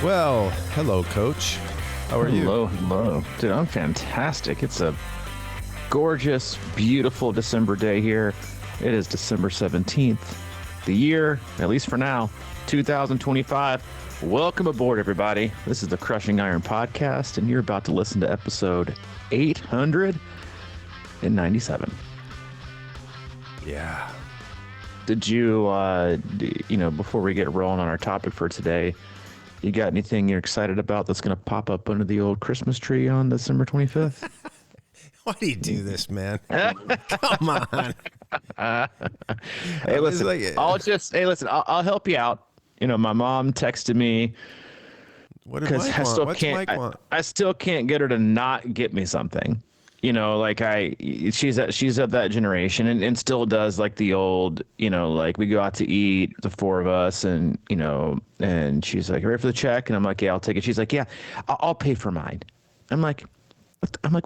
Well, hello, Coach. How are you? Hello. Dude, I'm fantastic. It's a gorgeous, beautiful December day here. It is December 17th. The year, at least for now, 2025. Welcome aboard, everybody. This is the Crushing Iron Podcast, and you're about to listen to episode 897. Yeah. Did you, before we get rolling on our topic for today, you got anything you're excited about that's going to pop up under the old Christmas tree on December 25th? Why do you do this, man? Come on. Hey, listen, I'll help you out. You know, my mom texted me because I still can't get her to not get me something. You know, like she's of that generation and still does like the old, you know, like we go out to eat, the four of us, and, you know, and she's like, ready for the check? And I'm like, yeah, I'll take it. She's like, yeah, I'll pay for mine. I'm like,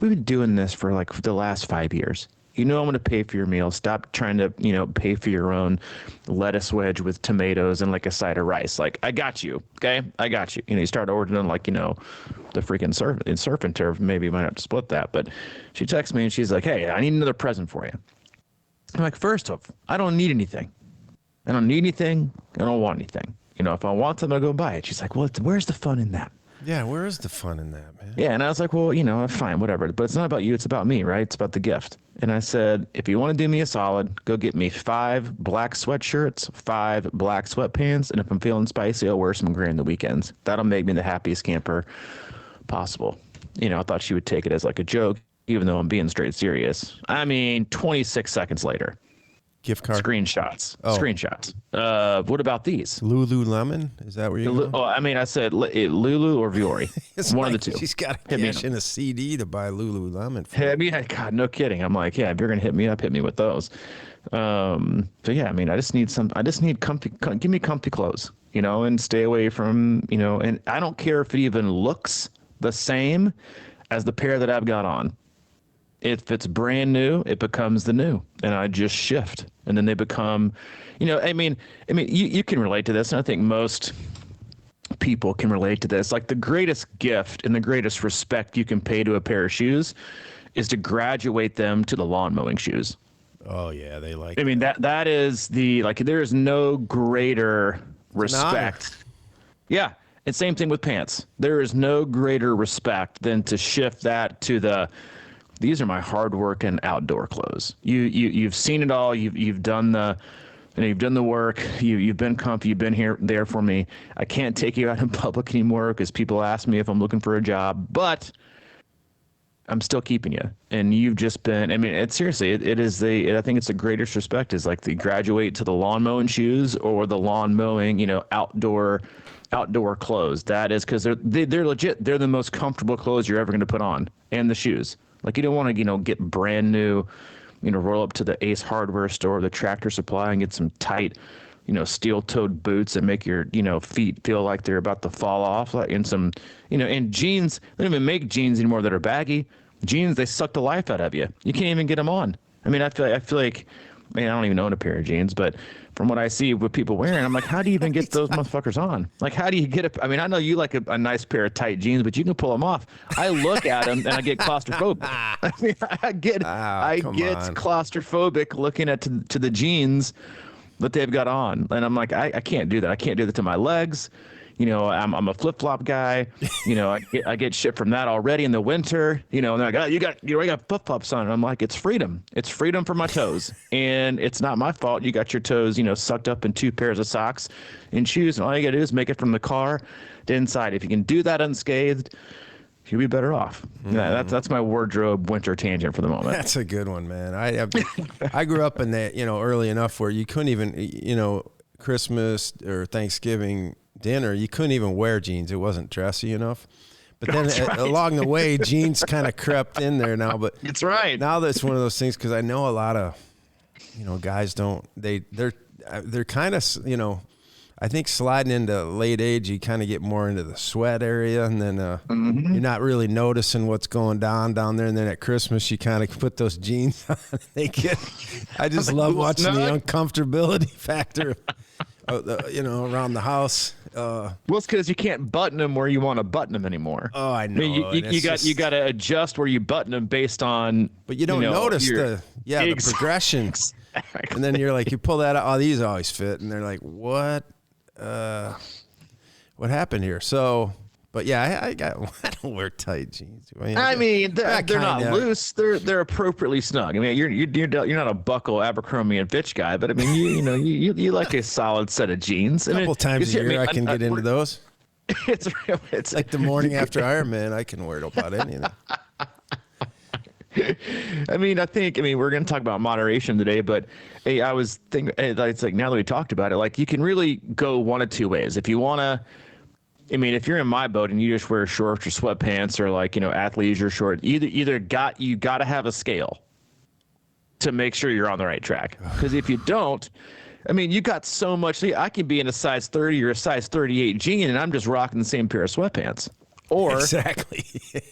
we've been doing this for like the last 5 years. You know, I'm going to pay for your meal. Stop trying to, you know, pay for your own lettuce wedge with tomatoes and like a side of rice. Like, I got you. Okay. I got you. You know, you start ordering like, you know, the freaking surf and turf. Maybe you might have to split that. But she texts me and she's like, hey, I need another present for you. I'm like, first off, I don't need anything. I don't need anything. I don't want anything. You know, if I want something, I'll go buy it. She's like, well, where's the fun in that? Yeah, where is the fun in that, man? Yeah, and I was like, well, you know, fine, whatever. But it's not about you. It's about me, right? It's about the gift. And I said, if you want to do me a solid, go get me 5 black sweatshirts, 5 black sweatpants, and if I'm feeling spicy, I'll wear some gray on the weekends. That'll make me the happiest camper possible. You know, I thought she would take it as like a joke, even though I'm being straight serious. I mean, 26 seconds later. Gift card? Screenshots. What about these? Lululemon? Is that where you're going? Oh, I mean, I said Lulu or Viore. One of the two. She's got to cash in a CD to buy Lululemon. God, no kidding. I'm like, yeah, if you're going to hit me up, hit me with those. So yeah, I mean, I just need comfy, give me comfy clothes, you know, and stay away from, you know, and I don't care if it even looks the same as the pair that I've got on. If it's brand new, it becomes the new, and I just shift, and then they become, you know, I mean, you can relate to this, and I think most people can relate to this. Like the greatest gift and the greatest respect you can pay to a pair of shoes is to graduate them to the lawn mowing shoes. Oh yeah, they like. I mean that is the like. There is no greater respect. Yeah, and same thing with pants. There is no greater respect than to shift that to the. These are my hard work and outdoor clothes. You've seen it all. You've done the, you know, you've done the work. You've been comfy. You've been there for me. I can't take you out in public anymore because people ask me if I'm looking for a job, but I'm still keeping you. And you've just been. I mean, it seriously. It is I think it's the greatest respect is like the graduate to the lawn mowing shoes or the lawn mowing, you know, outdoor clothes. That is because they're legit. They're the most comfortable clothes you're ever going to put on, and the shoes. Like you don't want to, you know, get brand new, you know, roll up to the Ace Hardware store, the Tractor Supply, and get some tight, you know, steel-toed boots that make your, you know, feet feel like they're about to fall off. Like in some, you know, and jeans. They don't even make jeans anymore that are baggy. Jeans, they suck the life out of you. You can't even get them on. I mean, I feel like, I mean, I don't even own a pair of jeans, but from what I see with people wearing, I'm like, how do you even get those motherfuckers on? Like, how do you get it? I mean, I know you like a nice pair of tight jeans, but you can pull them off. I look at them and I get claustrophobic. I mean, I get claustrophobic looking at to the jeans that they've got on, and I'm like, I can't do that. I can't do that to my legs. You know, I'm a flip-flop guy. You know, I get shit from that already in the winter. You know, and they're like, oh, you already got flip-flops on. And I'm like, it's freedom. It's freedom for my toes. And it's not my fault you got your toes, you know, sucked up in 2 pairs of socks and shoes. And all you got to do is make it from the car to inside. If you can do that unscathed, you'll be better off. Mm-hmm. Yeah, that's my wardrobe winter tangent for the moment. That's a good one, man. I grew up in that, you know, early enough where you couldn't even, you know, Christmas or Thanksgiving dinner, you couldn't even wear jeans. It wasn't dressy enough. But then along the way, jeans kind of crept in there now. But it's right. Now that's one of those things because I know a lot of, you know, guys don't. They're kind of, you know, I think sliding into late age, you kind of get more into the sweat area, and then you're not really noticing what's going down there. And then at Christmas, you kind of put those jeans on. I just love watching the uncomfortability factor, you know, around the house. Well, it's because you can't button them where you want to button them anymore. Oh, I know. I mean, you got to adjust where you button them based on. But you don't notice the progression. Exactly. And then you're like, you pull that out. Oh, these always fit, and they're like, what happened here? So. But yeah, I don't wear tight jeans. I mean, they're not loose. They're appropriately snug. I mean, you're not a buckle Abercrombie and Fitch guy, but I mean, you like a solid set of jeans. A couple times a year, I can get into those. It's like the morning after Ironman, I can wear about anything. I mean, we're going to talk about moderation today, but hey, I was thinking, it's like now that we talked about it, like you can really go one of two ways. If you want to. I mean, if you're in my boat and you just wear shorts or sweatpants or like, athleisure short, you got to have a scale to make sure you're on the right track. Because if you don't, I mean, you got so much. I can be in a size 30 or a size 38 jean and I'm just rocking the same pair of sweatpants. Or exactly.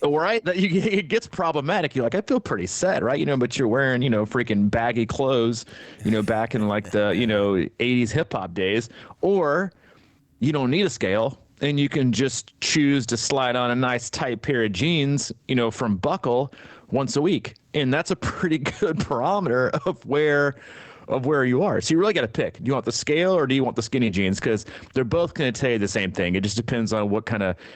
Right. It gets problematic. You're like, I feel pretty set, right? But you're wearing, freaking baggy clothes, back in like the, 80s hip hop days, or you don't need a scale. And you can just choose to slide on a nice tight pair of jeans, from Buckle once a week. And that's a pretty good barometer of where you are. So you really got to pick. Do you want the scale or do you want the skinny jeans? Because they're both going to tell you the same thing. It just depends on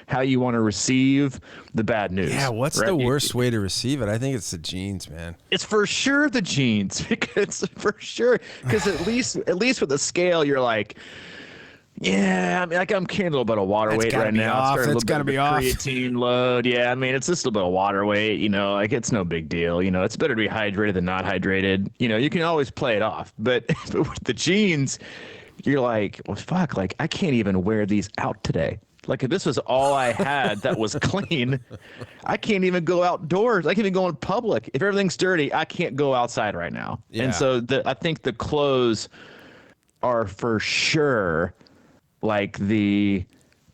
how you want to receive the bad news. Yeah, what's the worst way to receive it? I think it's the jeans, man. It's for sure the jeans. Because at least with the scale, you're like, yeah, I mean, like I'm carrying a little bit of water weight right now. It's got to be off. Creatine load. Yeah, I mean, it's just a little bit of water weight. Like it's no big deal. It's better to be hydrated than not hydrated. You can always play it off. But with the jeans, you're like, well, fuck, like I can't even wear these out today. Like if this was all I had that was clean, I can't even go outdoors. I can't even go in public. If everything's dirty, I can't go outside right now. Yeah. And so I think the clothes are for sure. Like the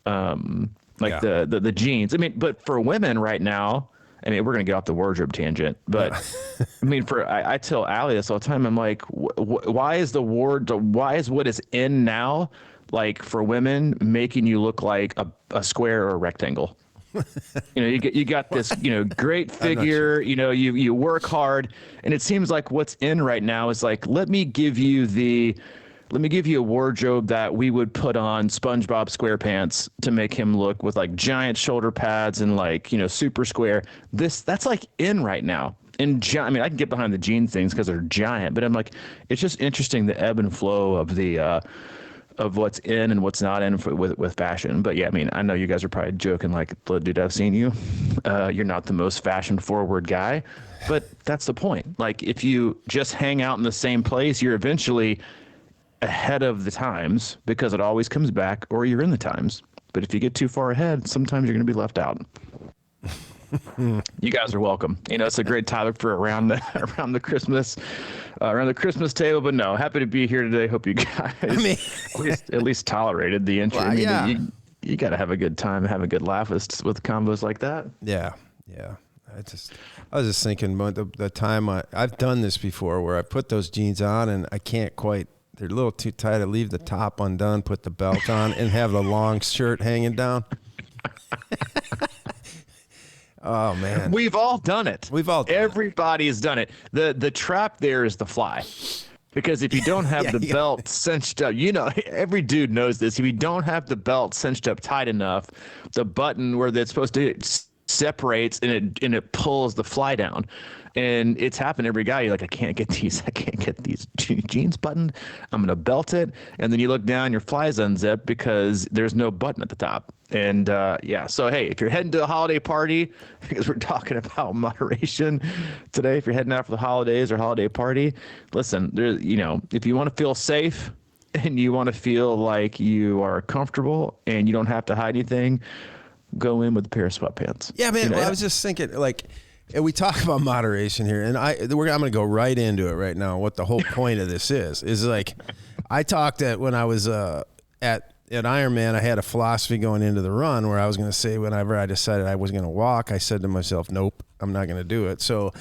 the jeans. I mean, but for women right now, I mean, we're gonna get off the wardrobe tangent, but I mean, I tell Allie this all the time. I'm like, why is what is in now, like for women, making you look like a square or a rectangle? You got this, great figure. Sure. You work hard, and it seems like what's in right now is like, let me give you a wardrobe that we would put on SpongeBob SquarePants to make him look with like giant shoulder pads and like, super square. That's like in right now. And I mean, I can get behind the jean things because they're giant, but I'm like, it's just interesting the ebb and flow of the of what's in and what's not in with fashion. But yeah, I mean, I know you guys are probably joking like, dude, I've seen you. You're not the most fashion forward guy, but that's the point. Like if you just hang out in the same place, you're eventually ahead of the times because it always comes back, or you're in the times. But if you get too far ahead, sometimes you're going to be left out. You guys are welcome. It's a great topic for around the Christmas table. But no, happy to be here today. Hope you guys at least tolerated the intro. Well, yeah. You got to have a good time, have a good laugh with combos like that. Yeah. I was just thinking about the time I've done this before, where I put those jeans on and I can't quite. They're a little too tight. I leave the top undone, put the belt on, and have the long shirt hanging down. Oh, man. We've all done it. Everybody has done it. The trap there is the fly. Because if you don't have the belt cinched up, every dude knows this. If you don't have the belt cinched up tight enough, the button where it's supposed to separates and it pulls the fly down. And it's happened to every guy. You're like, I can't get these jeans buttoned. I'm going to belt it. And then you look down, your flies unzip because there's no button at the top. And so, hey, if you're heading to a holiday party, because we're talking about moderation today, if you're heading out for the holidays or holiday party, listen, if you want to feel safe and you want to feel like you are comfortable and you don't have to hide anything, go in with a pair of sweatpants. Yeah, man. I was just thinking, like, and we talk about moderation here, and I'm going to go right into it right now. What the whole point of this is like, I talked when I was at Ironman, I had a philosophy going into the run where I was going to say, whenever I decided I was going to walk, I said to myself, nope, I'm not going to do it. So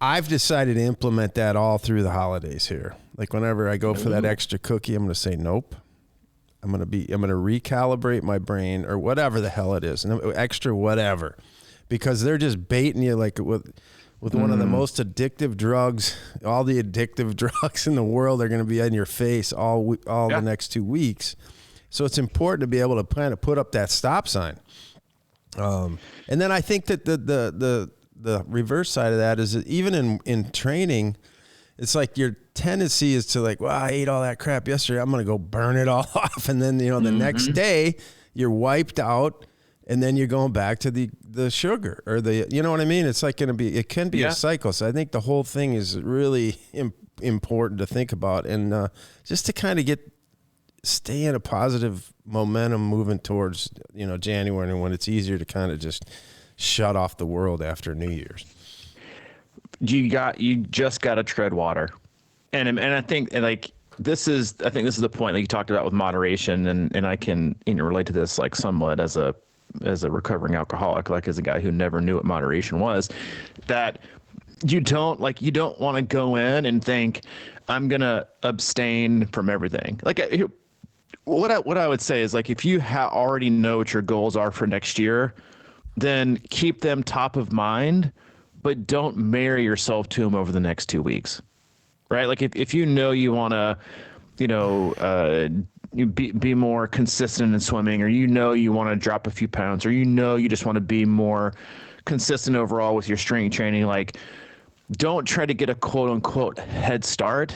I've decided to implement that all through the holidays here. Like whenever I go for that extra cookie, I'm going to say, nope, I'm going to recalibrate my brain or whatever the hell it is, and extra whatever, because they're just baiting you like with one of the most addictive drugs. All the addictive drugs in the world are going to be in your face all the next 2 weeks. So it's important to be able to kind of put up that stop sign. And then I think that the reverse side of that is that even in training, it's like your tendency is to like, well, I ate all that crap yesterday, I'm going to go burn it all off. And then, the next day you're wiped out, and then you're going back to the sugar or you know what I mean? It's like it can be a cycle. So I think the whole thing is really important to think about, and just to kind of stay in a positive momentum moving towards, January, and when it's easier to kind of just shut off the world after New Year's. You just got to tread water. And I think this is the point that you talked about with moderation, and I can relate to this like somewhat as a recovering alcoholic, like as a guy who never knew what moderation was, that you don't want to go in and think I'm going to abstain from everything. Like what I would say is, like, if you already know what your goals are for next year, then keep them top of mind, but don't marry yourself to them over the next 2 weeks, right? Like if you you want to, be more consistent in swimming, or you want to drop a few pounds, or you just want to be more consistent overall with your strength training, like, don't try to get a quote unquote head start,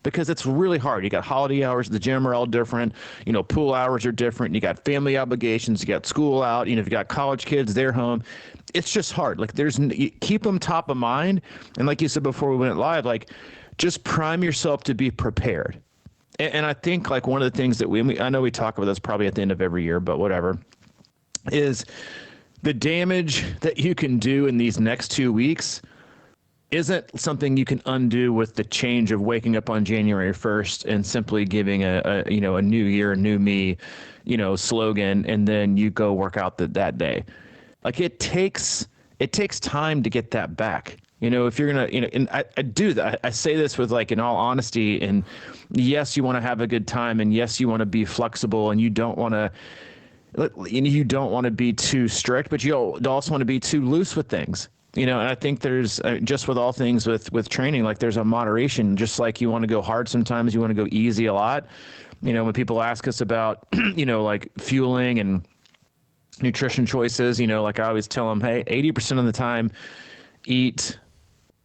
because it's really hard. You got holiday hours at the gym are all different. Pool hours are different. You got family obligations. You got school out. If you got college kids, they're home. It's just hard. Like keep them top of mind. And like you said before we went live, like, just prime yourself to be prepared. And I think like one of the things that I know we talk about this probably at the end of every year, but whatever, is the damage that you can do in these next 2 weeks isn't something you can undo with the change of waking up on January 1st and simply giving a new year, new me, slogan, and then you go work out that day. Like it takes time to get that back. If you're going to, and I do that. I say this with, like, in all honesty, and yes, you want to have a good time, and yes, you want to be flexible, and you don't want to be too strict, but you also want to be too loose with things. And I think there's just with all things with training, like, there's a moderation. Just like you want to go hard sometimes, you want to go easy a lot. When people ask us about, like fueling and nutrition choices, like I always tell them, hey, 80% of the time, eat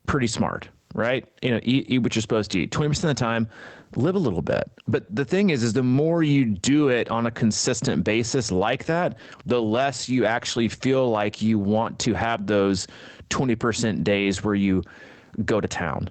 pretty smart, right? Eat what you're supposed to eat. 20% of the time, live a little bit. But the thing is the more you do it on a consistent basis like that, the less you actually feel like you want to have those 20% days where you go to town,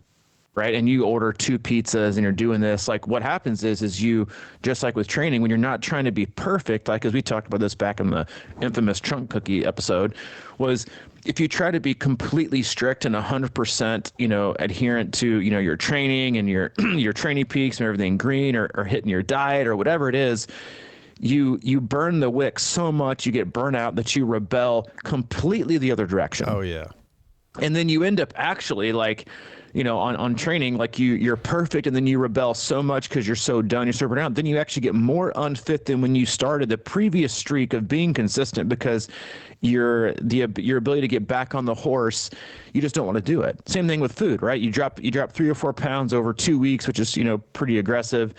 right? And you order 2 pizzas and you're doing this. Like, what happens is you, just like with training, when you're not trying to be perfect, like, as we talked about this back in the infamous chunk cookie episode, was if you try to be completely strict and 100%, adherent to, your training and your training peaks and everything green, or hitting your diet or whatever it is, you burn the wick so much, you get burnt out, that you rebel completely the other direction. Oh yeah. And then you end up actually, like, on training, like you're perfect, and then you rebel so much because you're so done, you're so burnt out. Then you actually get more unfit than when you started the previous streak of being consistent, because your ability to get back on the horse, you just don't want to do it. Same thing with food, right? You drop 3 or 4 pounds over 2 weeks, which is pretty aggressive,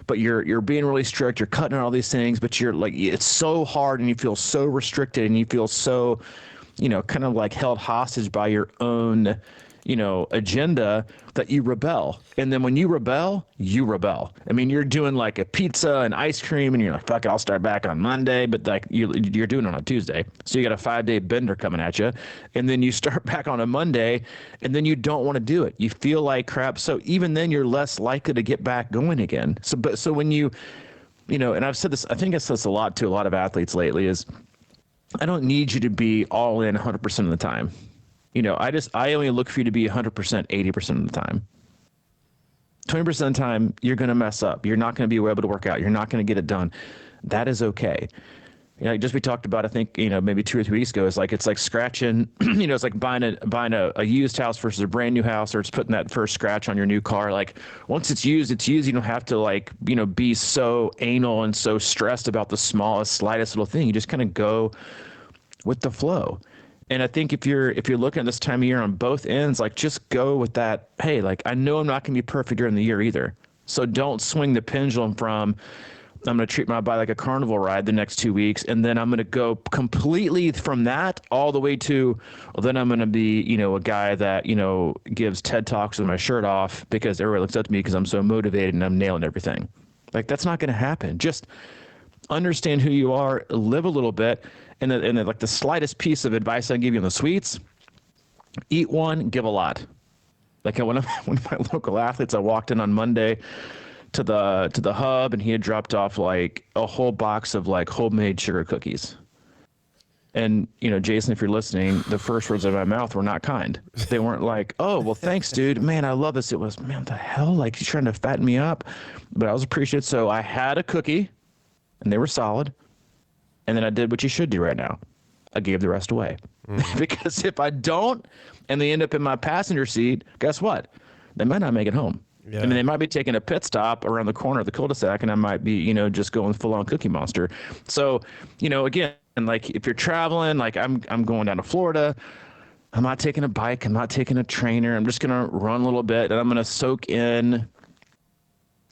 but you're being really strict. You're cutting out all these things, but you're like, it's so hard, and you feel so restricted, and you feel so kind of like held hostage by your own agenda, that you rebel. And then when you rebel, I mean, you're doing like a pizza and ice cream, and you're like, fuck it, I'll start back on Monday, but like you're doing it on a Tuesday. So you got a 5-day bender coming at you, and then you start back on a Monday, and then you don't want to do it. You feel like crap. So even then you're less likely to get back going again. So when you and I've said this, I think I said this a lot to a lot of athletes lately, is I don't need you to be all in 100% of the time. I only look for you to be 100% 80% of the time. 20% of the time, you're going to mess up. You're not going to be able to work out. You're not going to get it done. That is okay. just we talked about, I think, maybe 2 or 3 weeks ago, it's like scratching, it's like buying a used house versus a brand new house, or it's putting that first scratch on your new car. Like once it's used, it's used. You don't have to like, be so anal and so stressed about the smallest, slightest little thing. You just kind of go with the flow. And I think if you're looking at this time of year on both ends, like just go with that. Hey, like I know I'm not going to be perfect during the year either. So don't swing the pendulum from, I'm going to treat my body like a carnival ride the next 2 weeks, and then I'm going to go completely from that all the way to, well, then I'm going to be, a guy that, gives TED Talks with my shirt off because everybody looks up to me because I'm so motivated and I'm nailing everything. Like that's not going to happen. Just understand who you are, live a little bit, and then like the slightest piece of advice I give you on the sweets, eat one, give a lot. Like one of my local athletes, I walked in on Monday to the hub, and he had dropped off like a whole box of like homemade sugar cookies. And Jason, if you're listening, the first words out of my mouth were not kind. They weren't like, "Oh, well, thanks, dude. Man, I love this." It was, "Man, what the hell? Like he's trying to fatten me up." But I was appreciative. So I had a cookie, and they were solid. And then I did what you should do right now. I gave the rest away. Because if I don't, and they end up in my passenger seat, guess what? They might not make it home. Yeah. I mean, they might be taking a pit stop around the corner of the cul-de-sac, and I might be, just going full-on Cookie Monster. So, again, like if you're traveling, like I'm going down to Florida, I'm not taking a bike, I'm not taking a trainer, I'm just gonna run a little bit, and I'm gonna soak in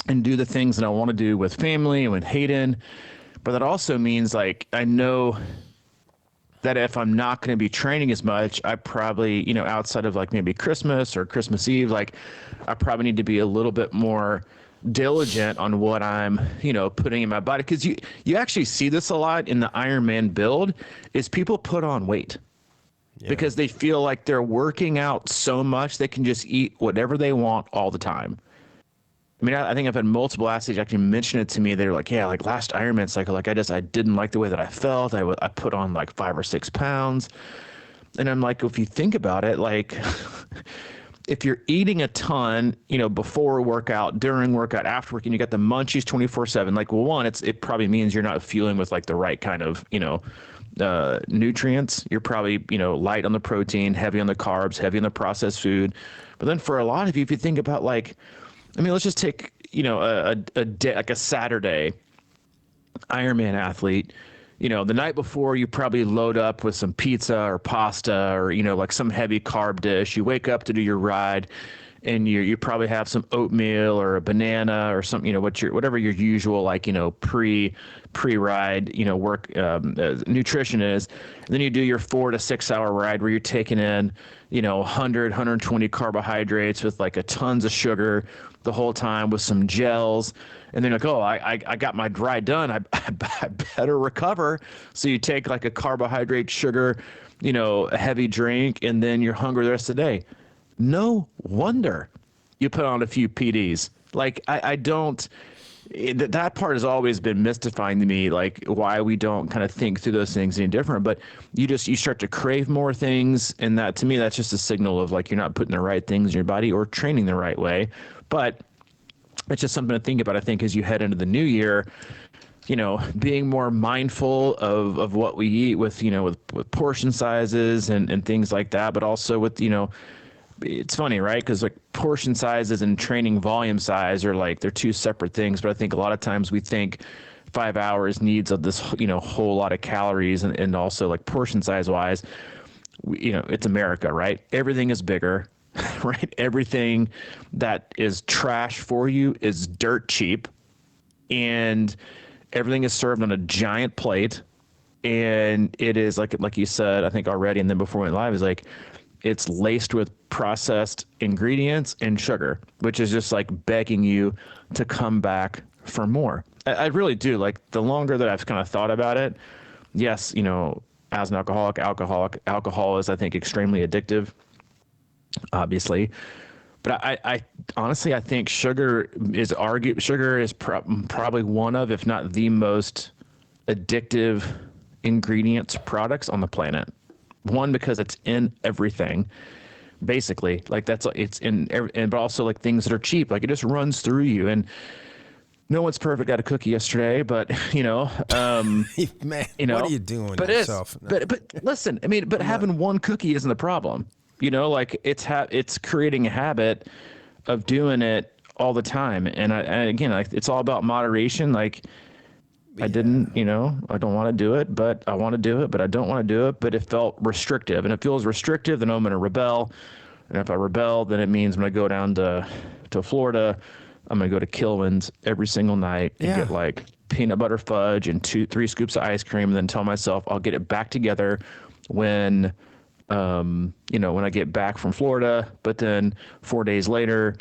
and do the things that I want to do with family and with Hayden. But that also means like I know that if I'm not going to be training as much, I probably, outside of like maybe Christmas or Christmas Eve, like I probably need to be a little bit more diligent on what I'm, putting in my body. Because you actually see this a lot in the Ironman build is people put on weight because they feel like they're working out so much they can just eat whatever they want all the time. I mean, I think I've had multiple athletes actually mention it to me. They're like, yeah, like last Ironman cycle, like I didn't like the way that I felt. I put on like 5 or 6 pounds. And I'm like, if you think about it, like if you're eating a ton, before workout, during workout, after work, and you got the munchies 24/7, like, well, one, it probably means you're not fueling with like the right kind of, nutrients. You're probably, light on the protein, heavy on the carbs, heavy on the processed food. But then for a lot of you, if you think about like, I mean, let's just take, a day, like a Saturday Ironman athlete, the night before you probably load up with some pizza or pasta or, like some heavy carb dish. You wake up to do your ride and you probably have some oatmeal or a banana or something, whatever your usual, like, pre-ride, work, nutrition is. And then you do your 4 to 6 hour ride where you're taking in, 100, 120 carbohydrates with like a tons of sugar the whole time with some gels. And then like, oh, I got my ride done. I better recover. So you take like a carbohydrate, sugar, a heavy drink, and then you're hungry the rest of the day. No wonder you put on a few PDs. Like I don't, that part has always been mystifying to me, like why we don't kind of think through those things any different. But you start to crave more things. And that, to me, that's just a signal of like, you're not putting the right things in your body or training the right way. But it's just something to think about, I think, as you head into the new year, being more mindful of what we eat with portion sizes and things like that, but also with, it's funny, right? Because like portion sizes and training volume size are like, they're two separate things. But I think a lot of times we think 5 hours needs of this, whole lot of calories and also like portion size wise, it's America, right? Everything is bigger, right? Everything that is trash for you is dirt cheap, and everything is served on a giant plate. And it is like you said, I think already, and then before we went live, is like, it's laced with processed ingredients and sugar, which is just like begging you to come back for more. I really do. Like the longer that I've kind of thought about it, yes, as an alcohol is, I think, extremely addictive, obviously. But I honestly, I think sugar is probably one of, if not the most addictive ingredients products on the planet. One, because it's in everything, basically. Like it's in, and but also like things that are cheap. Like it just runs through you. And no one's perfect. Got a cookie yesterday, but Man, what are you doing but yourself? but listen, I mean, but having one cookie isn't the problem. Like it's creating a habit of doing it all the time. And again, like, it's all about moderation. Like, I didn't, I don't want to do it, but I want to do it, but I don't want to do it. But it felt restrictive, and it feels restrictive, then I'm going to rebel. And if I rebel, then it means when I go down to Florida, I'm going to go to Kilwin's every single night and get like peanut butter fudge and 2-3 scoops of ice cream, and then tell myself I'll get it back together when when I get back from Florida. But then 4 days later,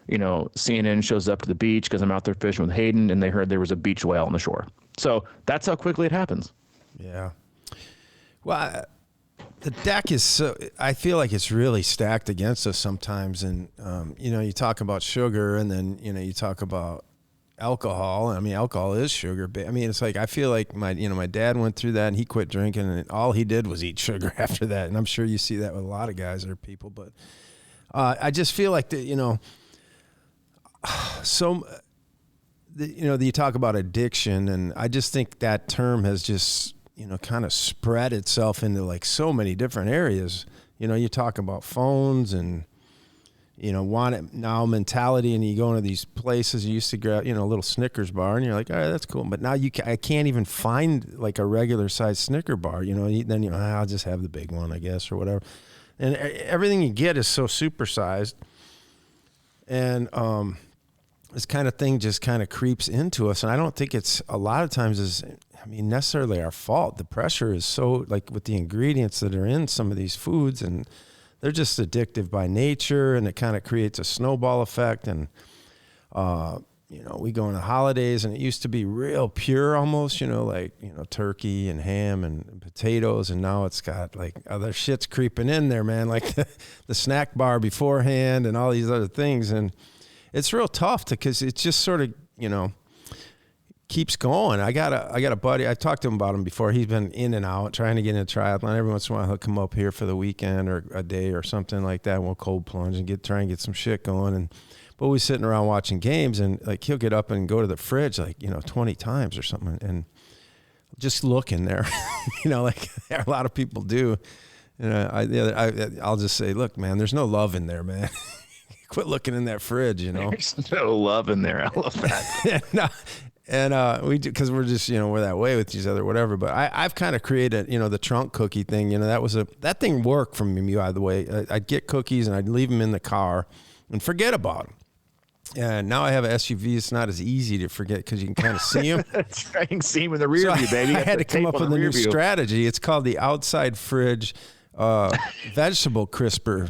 CNN shows up to the beach because I'm out there fishing with Hayden, and they heard there was a beach whale on the shore. So that's how quickly it happens. Yeah. Well, the deck is I feel like it's really stacked against us sometimes. And, you talk about sugar, and then, you talk about alcohol. I mean, alcohol is sugar. I mean, it's like, I feel like my dad went through that, and he quit drinking, and all he did was eat sugar after that. And I'm sure you see that with a lot of guys or people, but I just feel like you talk about addiction, and I just think that term has just, kind of spread itself into like so many different areas. You talk about phones and, want it now mentality, and you go into these places. You used to grab, a little Snickers bar, and you're like, all right, that's cool. But now I can't even find like a regular size Snicker bar, then I'll just have the big one, I guess, or whatever. And everything you get is so supersized. And, this kind of thing just kind of creeps into us. And I don't think it's a lot of times necessarily our fault. The pressure is so, like, with the ingredients that are in some of these foods, and they're just addictive by nature, and it kind of creates a snowball effect. And, we go into holidays, and it used to be real pure almost, turkey and ham and potatoes. And now it's got like other shit's creeping in there, man, like the snack bar beforehand and all these other things. And it's real tough because it just sort of, keeps going. I got a buddy. I've talked to him about him before. He's been in and out trying to get into triathlon. Every once in a while, he'll come up here for the weekend or a day or something like that. We'll cold plunge and try and get some shit going. But we're sitting around watching games, and like he'll get up and go to the fridge 20 times or something, and just look in there. Like a lot of people do. I'll just say, look, man, there's no love in there, man. Quit looking in that fridge, There's no love in there. I love that. And we do, because we're just, we're that way with each other, whatever. But I've kind of created, the trunk cookie thing. That thing worked for me, by the way. I'd get cookies, and I'd leave them in the car and forget about them. And now I have an SUV. It's not as easy to forget because you can kind of see them. That's right. You can see them in the rear view, baby. I had to come up with a new strategy. It's called the outside fridge vegetable crisper.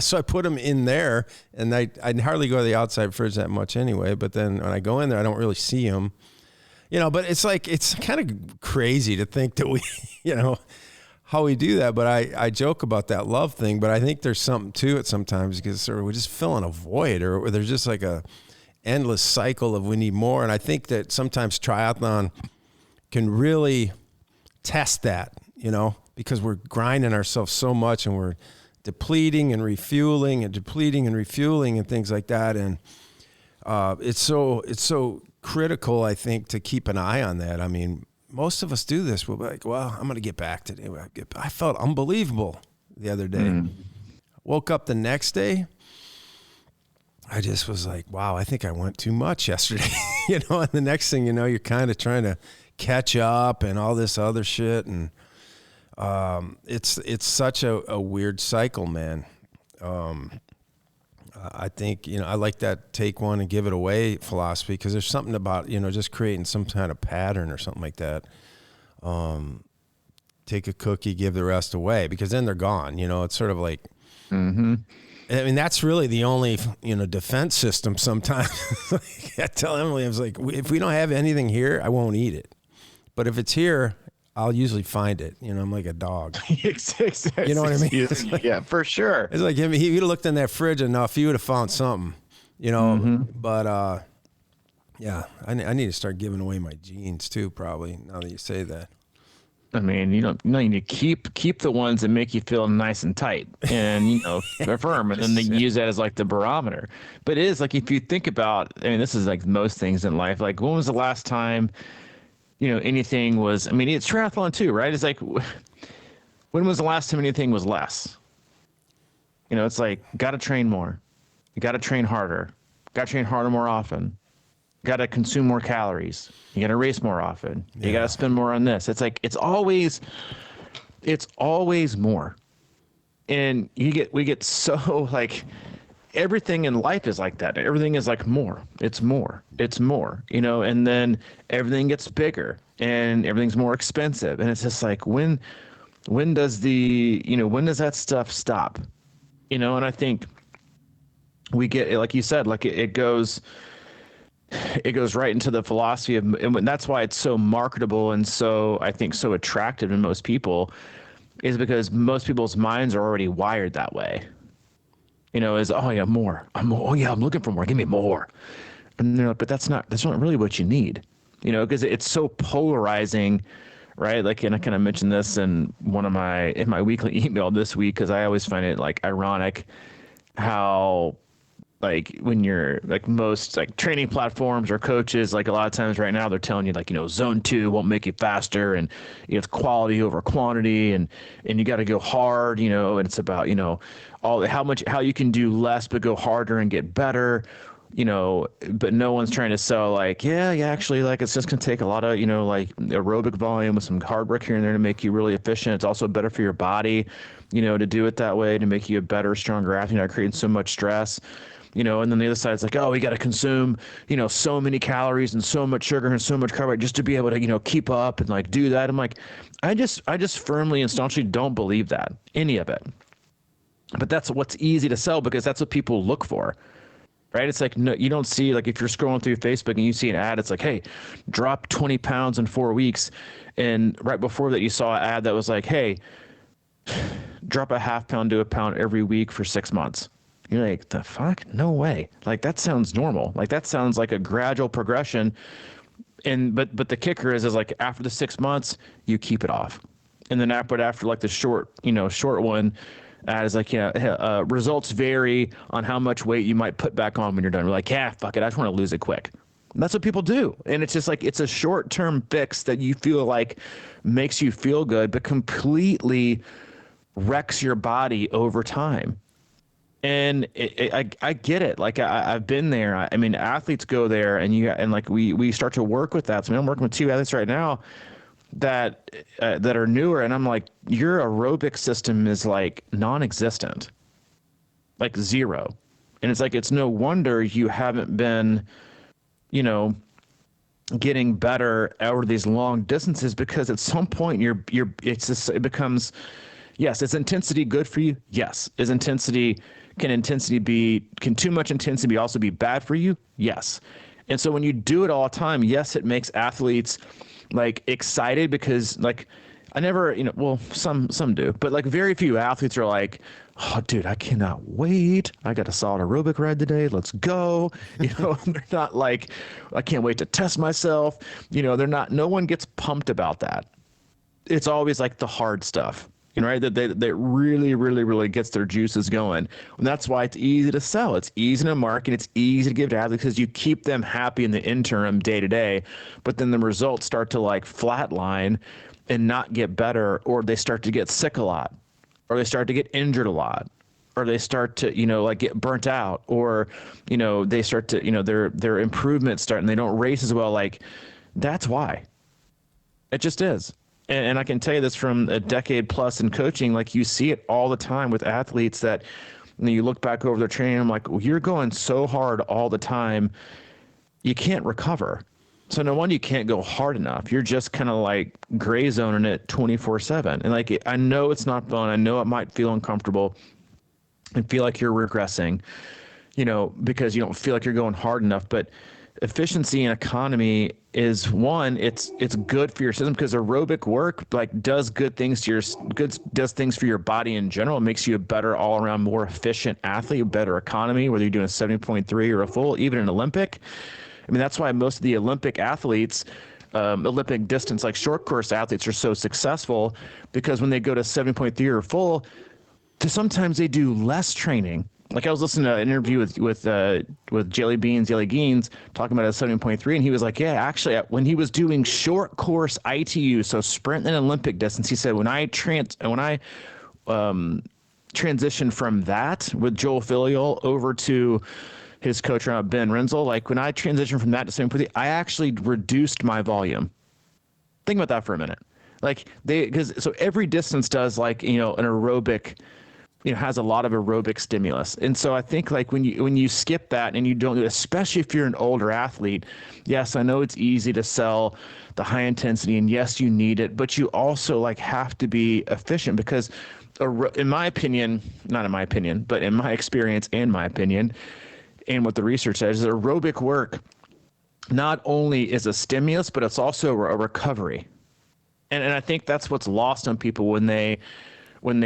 So I put them in there, and I hardly go to the outside fridge that much anyway. But then when I go in there, I don't really see them, but it's like, it's kind of crazy to think that we, how we do that. But I joke about that love thing, but I think there's something to it sometimes, because we're just filling a void, or there's just like a endless cycle of we need more. And I think that sometimes triathlon can really test that, because we're grinding ourselves so much, and we're depleting and refueling and depleting and refueling and things like that. And it's so critical, I think, to keep an eye on that. I mean, most of us do this. We'll be like, well, I'm going to get back today. I felt unbelievable the other day. Woke up the next day. I just was like, wow, I think I went too much yesterday. And the next thing you know, you're kind of trying to catch up and all this other shit. And it's such a weird cycle, man. I think, I like that take one and give it away philosophy, because there's something about, just creating some kind of pattern or something like that. Take a cookie, give the rest away, because then they're gone. It's sort of like, I mean, that's really the only, defense system sometimes. I tell Emily, I was like, if we don't have anything here, I won't eat it. But if it's here, I'll usually find it. I'm like a dog. You know what I mean? Like, yeah, for sure. It's like he would have looked in that fridge enough, he would have found something, But yeah, I need to start giving away my jeans too, probably, now that you say that. I mean, you need to keep the ones that make you feel nice and tight and, they're firm. And then they use that as like the barometer. But it is like, if you think about, I mean, this is like most things in life. Like, when was the last time, anything was, I mean, it's triathlon too, right? It's like, when was the last time anything was less? It's like, got to train more. You got to train harder. Got to train harder more often. Got to consume more calories. You got to race more often. You got to spend more on this. It's like, it's always more. And we get so like, everything in life is like that. Everything is like more. It's more. It's more, and then everything gets bigger and everything's more expensive. And it's just like, when does when does that stuff stop? And I think we get, like you said, like it goes right into the philosophy of, and that's why it's so marketable and so, I think, so attractive to most people, is because most people's minds are already wired that way. Is, oh yeah, more. Oh yeah, I'm looking for more. Give me more. And they're like, but that's not really what you need. Because it's so polarizing, right? Like, and I kind of mentioned this in my weekly email this week, because I always find it like ironic how, like, when you're like, most like training platforms or coaches, like a lot of times right now, they're telling you like, zone 2 won't make you faster, and it's quality over quantity, and you got to go hard, and it's about, how you can do less but go harder and get better, but no one's trying to sell like, yeah, actually, like, it's just gonna take a lot of, like, aerobic volume with some hard work here and there to make you really efficient. It's also better for your body, to do it that way, to make you a better, stronger athlete, not creating so much stress. And then the other side is like, oh, we got to consume, so many calories and so much sugar and so much carbohydrate just to be able to, keep up and like do that. I'm like, I just firmly and staunchly don't believe that, any of it. But that's what's easy to sell, because that's what people look for, right? It's like, no, you don't see, like, if you're scrolling through Facebook and you see an ad, it's like, hey, drop 20 pounds in 4 weeks. And right before that, you saw an ad that was like, hey, drop a half pound to a pound every week for 6 months. You're like, the fuck? No way. Like, that sounds normal. Like, that sounds like a gradual progression. And but the kicker is like, after the 6 months, you keep it off. And then after like the short one, is like, results vary on how much weight you might put back on when you're done. We're like, yeah, fuck it, I just want to lose it quick. And that's what people do. And it's just like, it's a short-term fix that you feel like makes you feel good, but completely wrecks your body over time. And I get it. Like, I've been there. I mean, athletes go there, and like we start to work with that. So I'm working with 2 athletes right now that are newer, and I'm like, your aerobic system is like non-existent, like zero. And it's like, it's no wonder you haven't been, getting better over these long distances, because at some point it becomes, yes, is intensity good for you? Yes. Can too much intensity also be bad for you? Yes. And so when you do it all the time, yes, it makes athletes like excited, because like, I never, well, some do, but like very few athletes are like, oh, dude, I cannot wait. I got a solid aerobic ride today. Let's go. They're not like, I can't wait to test myself. They're not, no one gets pumped about that. It's always like the hard stuff, right? That really, really, really gets their juices going. And that's why it's easy to sell. It's easy to market. It's easy to give to athletes, because you keep them happy in the interim, day to day, but then the results start to like flatline and not get better, or they start to get sick a lot, or they start to get injured a lot, or they start to, like, get burnt out, or, they start to, their improvements start and they don't race as well. Like, that's why. It just is. And I can tell you this from a decade plus in coaching, like, you see it all the time with athletes that, you look back over their training, I'm like, well, you're going so hard all the time, you can't recover. So no wonder you can't go hard enough. You're just kind of like gray zoning it 24/7. And like, I know it's not fun. I know it might feel uncomfortable and feel like you're regressing, because you don't feel like you're going hard enough. But efficiency and economy is one, it's good for your system, because aerobic work like does things for your body in general. It makes you a better all around, more efficient athlete, a better economy, whether you're doing a 70.3 or a full, even an Olympic. I mean, that's why most of the Olympic athletes Olympic distance, like short course athletes are so successful because when they go to 7.3 or full, sometimes they do less training. Like I was listening to an interview with Jelly Geens talking about a 7.3, and he was like, yeah, actually, when he was doing short course ITU, so sprint and Olympic distance, he said when I transitioned from that with Joel Filial over to his coach Ben Renzel, like when I transitioned from that to 7.3, I actually reduced my volume. Think about that for a minute. Like so every distance does like, an aerobic, has a lot of aerobic stimulus. And so I think like when you skip that and you don't do it, especially if you're an older athlete, yes, I know it's easy to sell the high intensity and yes, you need it, but you also like have to be efficient because in my opinion, not in my opinion, but in my experience and my opinion, and what the research says, is aerobic work not only is a stimulus, but it's also a recovery. And I think that's what's lost on people when they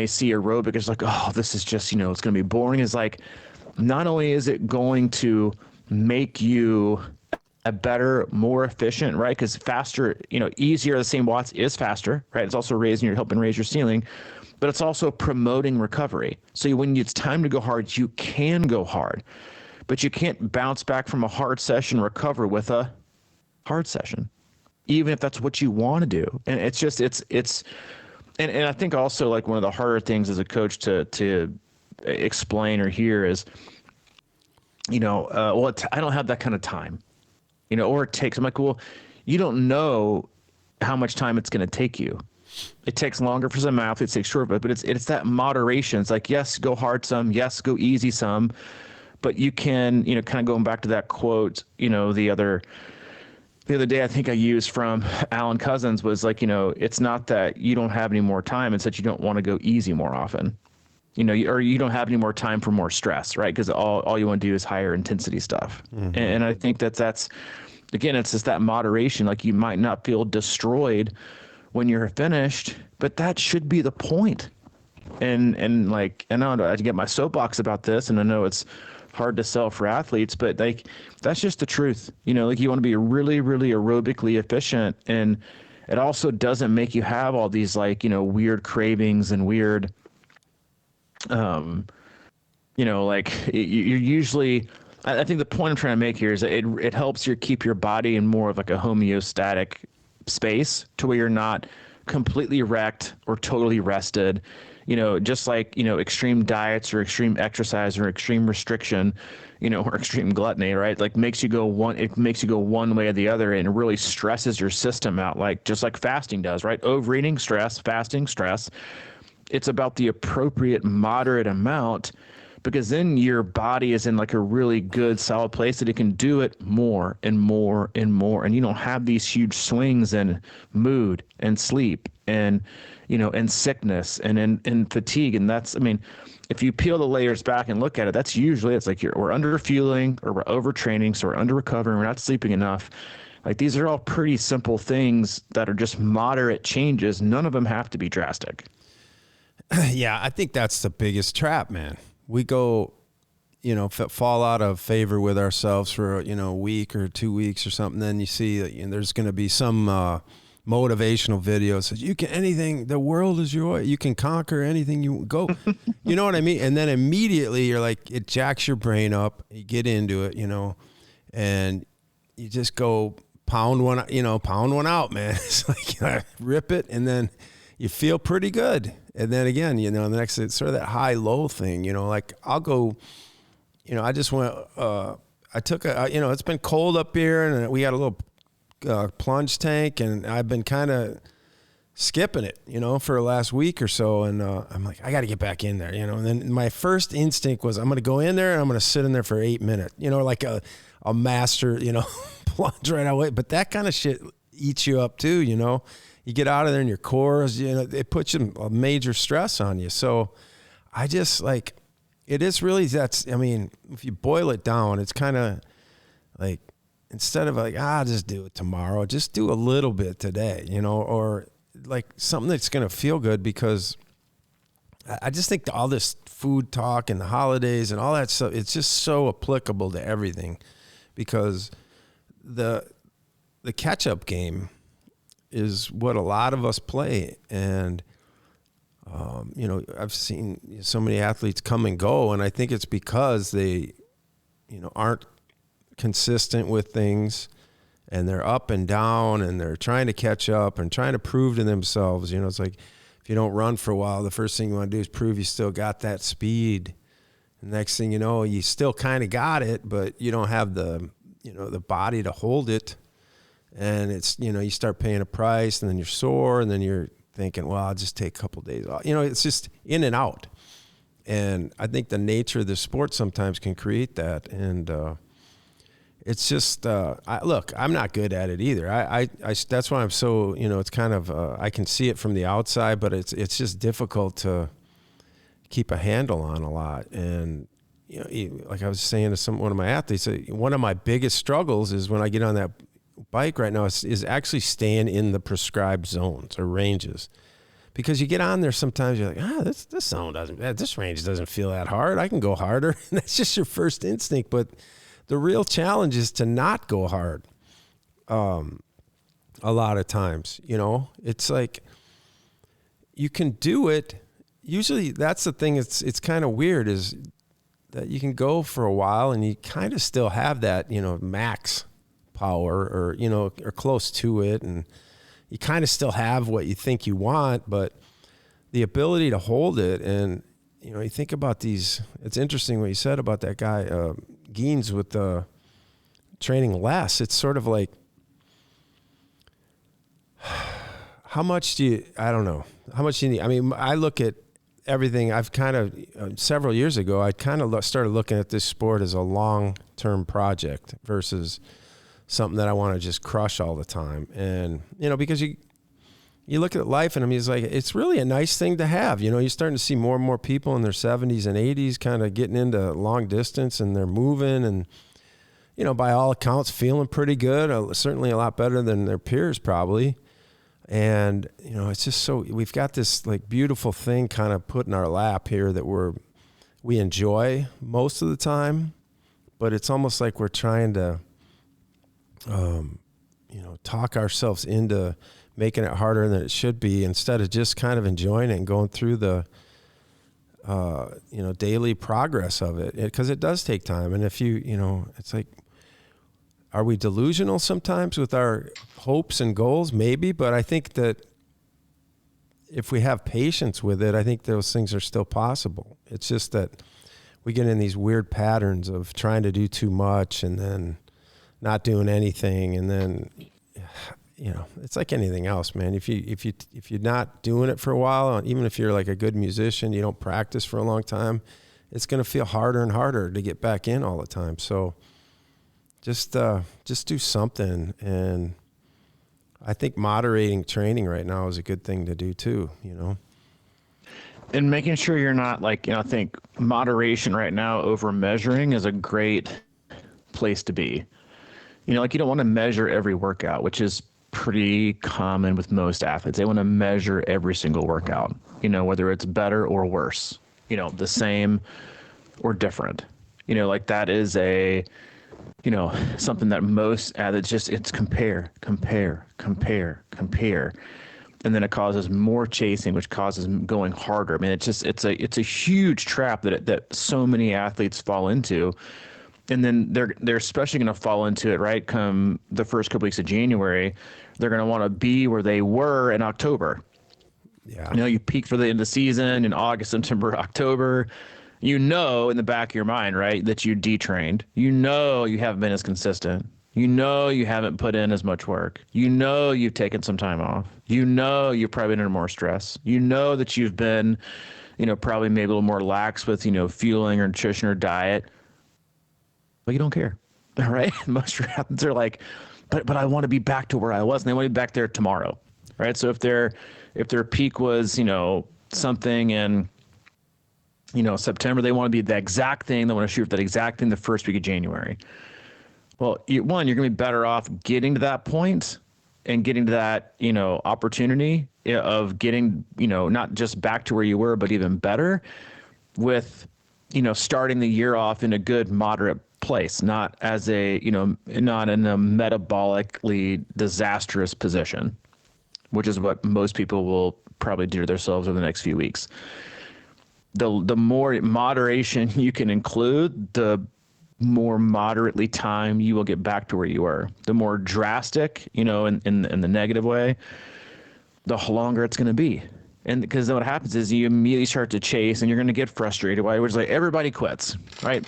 see aerobic. It's like, oh, this is just, it's going to be boring. It's like, not only is it going to make you a better, more efficient, right? Because faster, easier, the same watts is faster, right? It's also helping raise your ceiling, but it's also promoting recovery. So when it's time to go hard, you can go hard. But you can't bounce back from a hard session, recover with a hard session, even if that's what you want to do. And it's just, and I think also like one of the harder things as a coach to explain or hear is, I don't have that kind of time, or it takes, I'm like, well, you don't know how much time it's going to take you. It takes longer for some athletes, it takes shorter, but it's that moderation. It's like, yes, go hard some, yes, go easy some. But you can, kind of going back to that quote, the other day I think I used from Alan Cousins was like, it's not that you don't have any more time, it's that you don't want to go easy more often, or you don't have any more time for more stress, right? Because all you want to do is higher intensity stuff. Mm-hmm. And I think that's, again, it's just that moderation. Like you might not feel destroyed when you're finished, but that should be the point. And like, I know I get my soapbox about this, and I know it's hard to sell for athletes, but like that's just the truth. Like you want to be really, really aerobically efficient, and it also doesn't make you have all these like, weird cravings and weird, like you're usually, I think the point I'm trying to make here is that it helps you keep your body in more of like a homeostatic space to where you're not completely wrecked or totally rested. Just like, extreme diets or extreme exercise or extreme restriction, or extreme gluttony, right? Like it makes you go one way or the other, and it really stresses your system out. Like, just like fasting does, right? Overeating, stress, fasting, stress. It's about the appropriate moderate amount, because then your body is in like a really good solid place that it can do it more and more and more. And you don't have these huge swings in mood and sleep and, and sickness and in fatigue. And that's, if you peel the layers back and look at it, that's usually, it's like we're under fueling or we're overtraining. So we're under recovering. We're not sleeping enough. Like these are all pretty simple things that are just moderate changes. None of them have to be drastic. Yeah. I think that's the biggest trap, man. We go, fall out of favor with ourselves for, a week or 2 weeks or something. Then you see that there's going to be some, motivational video says you can anything, the world is your, you can conquer anything you go, you know what I mean? And then immediately you're like, it jacks your brain up, you get into it, and you just go pound one out, man. It's like rip it. And then you feel pretty good. And then again, the next, it's sort of that high low thing, like I'll go, I just went, I took it's been cold up here, and we had a little plunge tank, and I've been kind of skipping it, for the last week or so. And I'm like, I got to get back in there, and then my first instinct was I'm going to go in there and I'm going to sit in there for 8 minutes, like a master, plunge right away. But that kind of shit eats you up too, you get out of there and your core is, it puts a major stress on you. So I just like, it is really, if you boil it down, it's kind of like, instead of like, just do it tomorrow, just do a little bit today, or like something that's going to feel good, because I just think all this food talk and the holidays and all that stuff, it's just so applicable to everything, because the catch-up game is what a lot of us play. And, I've seen so many athletes come and go, and I think it's because they, aren't consistent with things, and they're up and down, and they're trying to catch up and trying to prove to themselves. It's like if you don't run for a while, the first thing you want to do is prove you still got that speed. The next thing you know, you still kind of got it, but you don't have the body to hold it. And it's, you start paying a price, and then you're sore, and then you're thinking, well, I'll just take a couple of days off. It's just in and out. And I think the nature of the sport sometimes can create that. And it's just, look, I'm not good at it either. I that's why I'm so, it's kind of, I can see it from the outside, but it's just difficult to keep a handle on a lot. And, like I was saying to one of my athletes, one of my biggest struggles is when I get on that bike right now is actually staying in the prescribed zones or ranges, because you get on there sometimes you're like, this zone this range doesn't feel that hard. I can go harder. And that's just your first instinct. But the real challenge is to not go hard. A lot of times, it's like you can do it. Usually that's the thing. It's kind of weird is that you can go for a while and you kind of still have that, max power or close to it. And you kind of still have what you think you want, but the ability to hold it. And, you think about these, it's interesting what you said about that guy, Geens, with training less. It's sort of like, how much do you need? I mean, I look at everything. I've kind of, several years ago, I kind of started looking at this sport as a long-term project versus something that I want to just crush all the time. And, because you look at life, and I mean, it's really a nice thing to have. You're starting to see more and more people in their 70s and 80s kind of getting into long distance, and they're moving and, by all accounts, feeling pretty good, certainly a lot better than their peers probably. And, it's just we've got this like beautiful thing kind of put in our lap here that we enjoy most of the time, but it's almost like we're trying to, talk ourselves into making it harder than it should be, instead of just kind of enjoying it and going through the, daily progress of it. Because it does take time. And if it's like, are we delusional sometimes with our hopes and goals? Maybe, but I think that if we have patience with it, I think those things are still possible. It's just that we get in these weird patterns of trying to do too much and then not doing anything. And then, it's like anything else, man. If you're not doing it for a while, even if you're like a good musician, you don't practice for a long time, it's going to feel harder and harder to get back in all the time. So just do something. And I think moderating training right now is a good thing to do too, And making sure you're not like, I think moderation right now over measuring is a great place to be. Like you don't want to measure every workout, which is pretty common with most athletes. They want to measure every single workout, whether it's better or worse, the same or different, like that is something that most athletes it's compare. And then it causes more chasing, which causes going harder. I mean, it's a huge trap that so many athletes fall into. And then they're especially going to fall into it, right? Come the first couple weeks of January, they're going to want to be where they were in October. Yeah. You peak for the end of the season in August, September, October. In the back of your mind, right, that you detrained. You haven't been as consistent. You haven't put in as much work. You've taken some time off. You've probably been under more stress. That you've been, probably maybe a little more lax with, fueling or nutrition or diet. But you don't care, all right? Most athletes are like, but I want to be back to where I was, and they want to be back there tomorrow, right? So if their peak was, something in, September, they want to be the exact thing. They want to shoot for that exact thing the first week of January. Well, you're going to be better off getting to that point and getting to that, opportunity of getting, not just back to where you were, but even better with, starting the year off in a good, moderate place, not as a, not in a metabolically disastrous position, which is what most people will probably do to themselves over the next few weeks. The more moderation you can include, the more moderately time you will get back to where you were. The more drastic, in the negative way, the longer it's going to be. And because then what happens is you immediately start to chase and you're going to get frustrated. Why? Which is like everybody quits, right?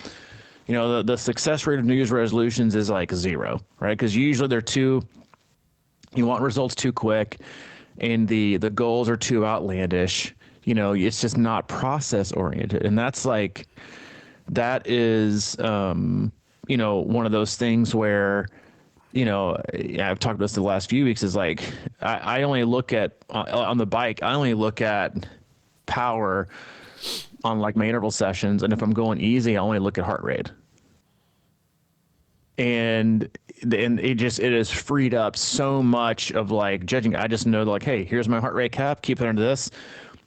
The success rate of New Year's resolutions is like 0, right? Because usually you want results too quick and the goals are too outlandish. It's just not process oriented. And that is, one of those things where, I've talked about this the last few weeks, is like, I only look at, on the bike, I only look at power on like my interval sessions. And if I'm going easy, I only look at heart rate. And it has freed up so much of like judging. I just know like, hey, here's my heart rate cap, keep it under this,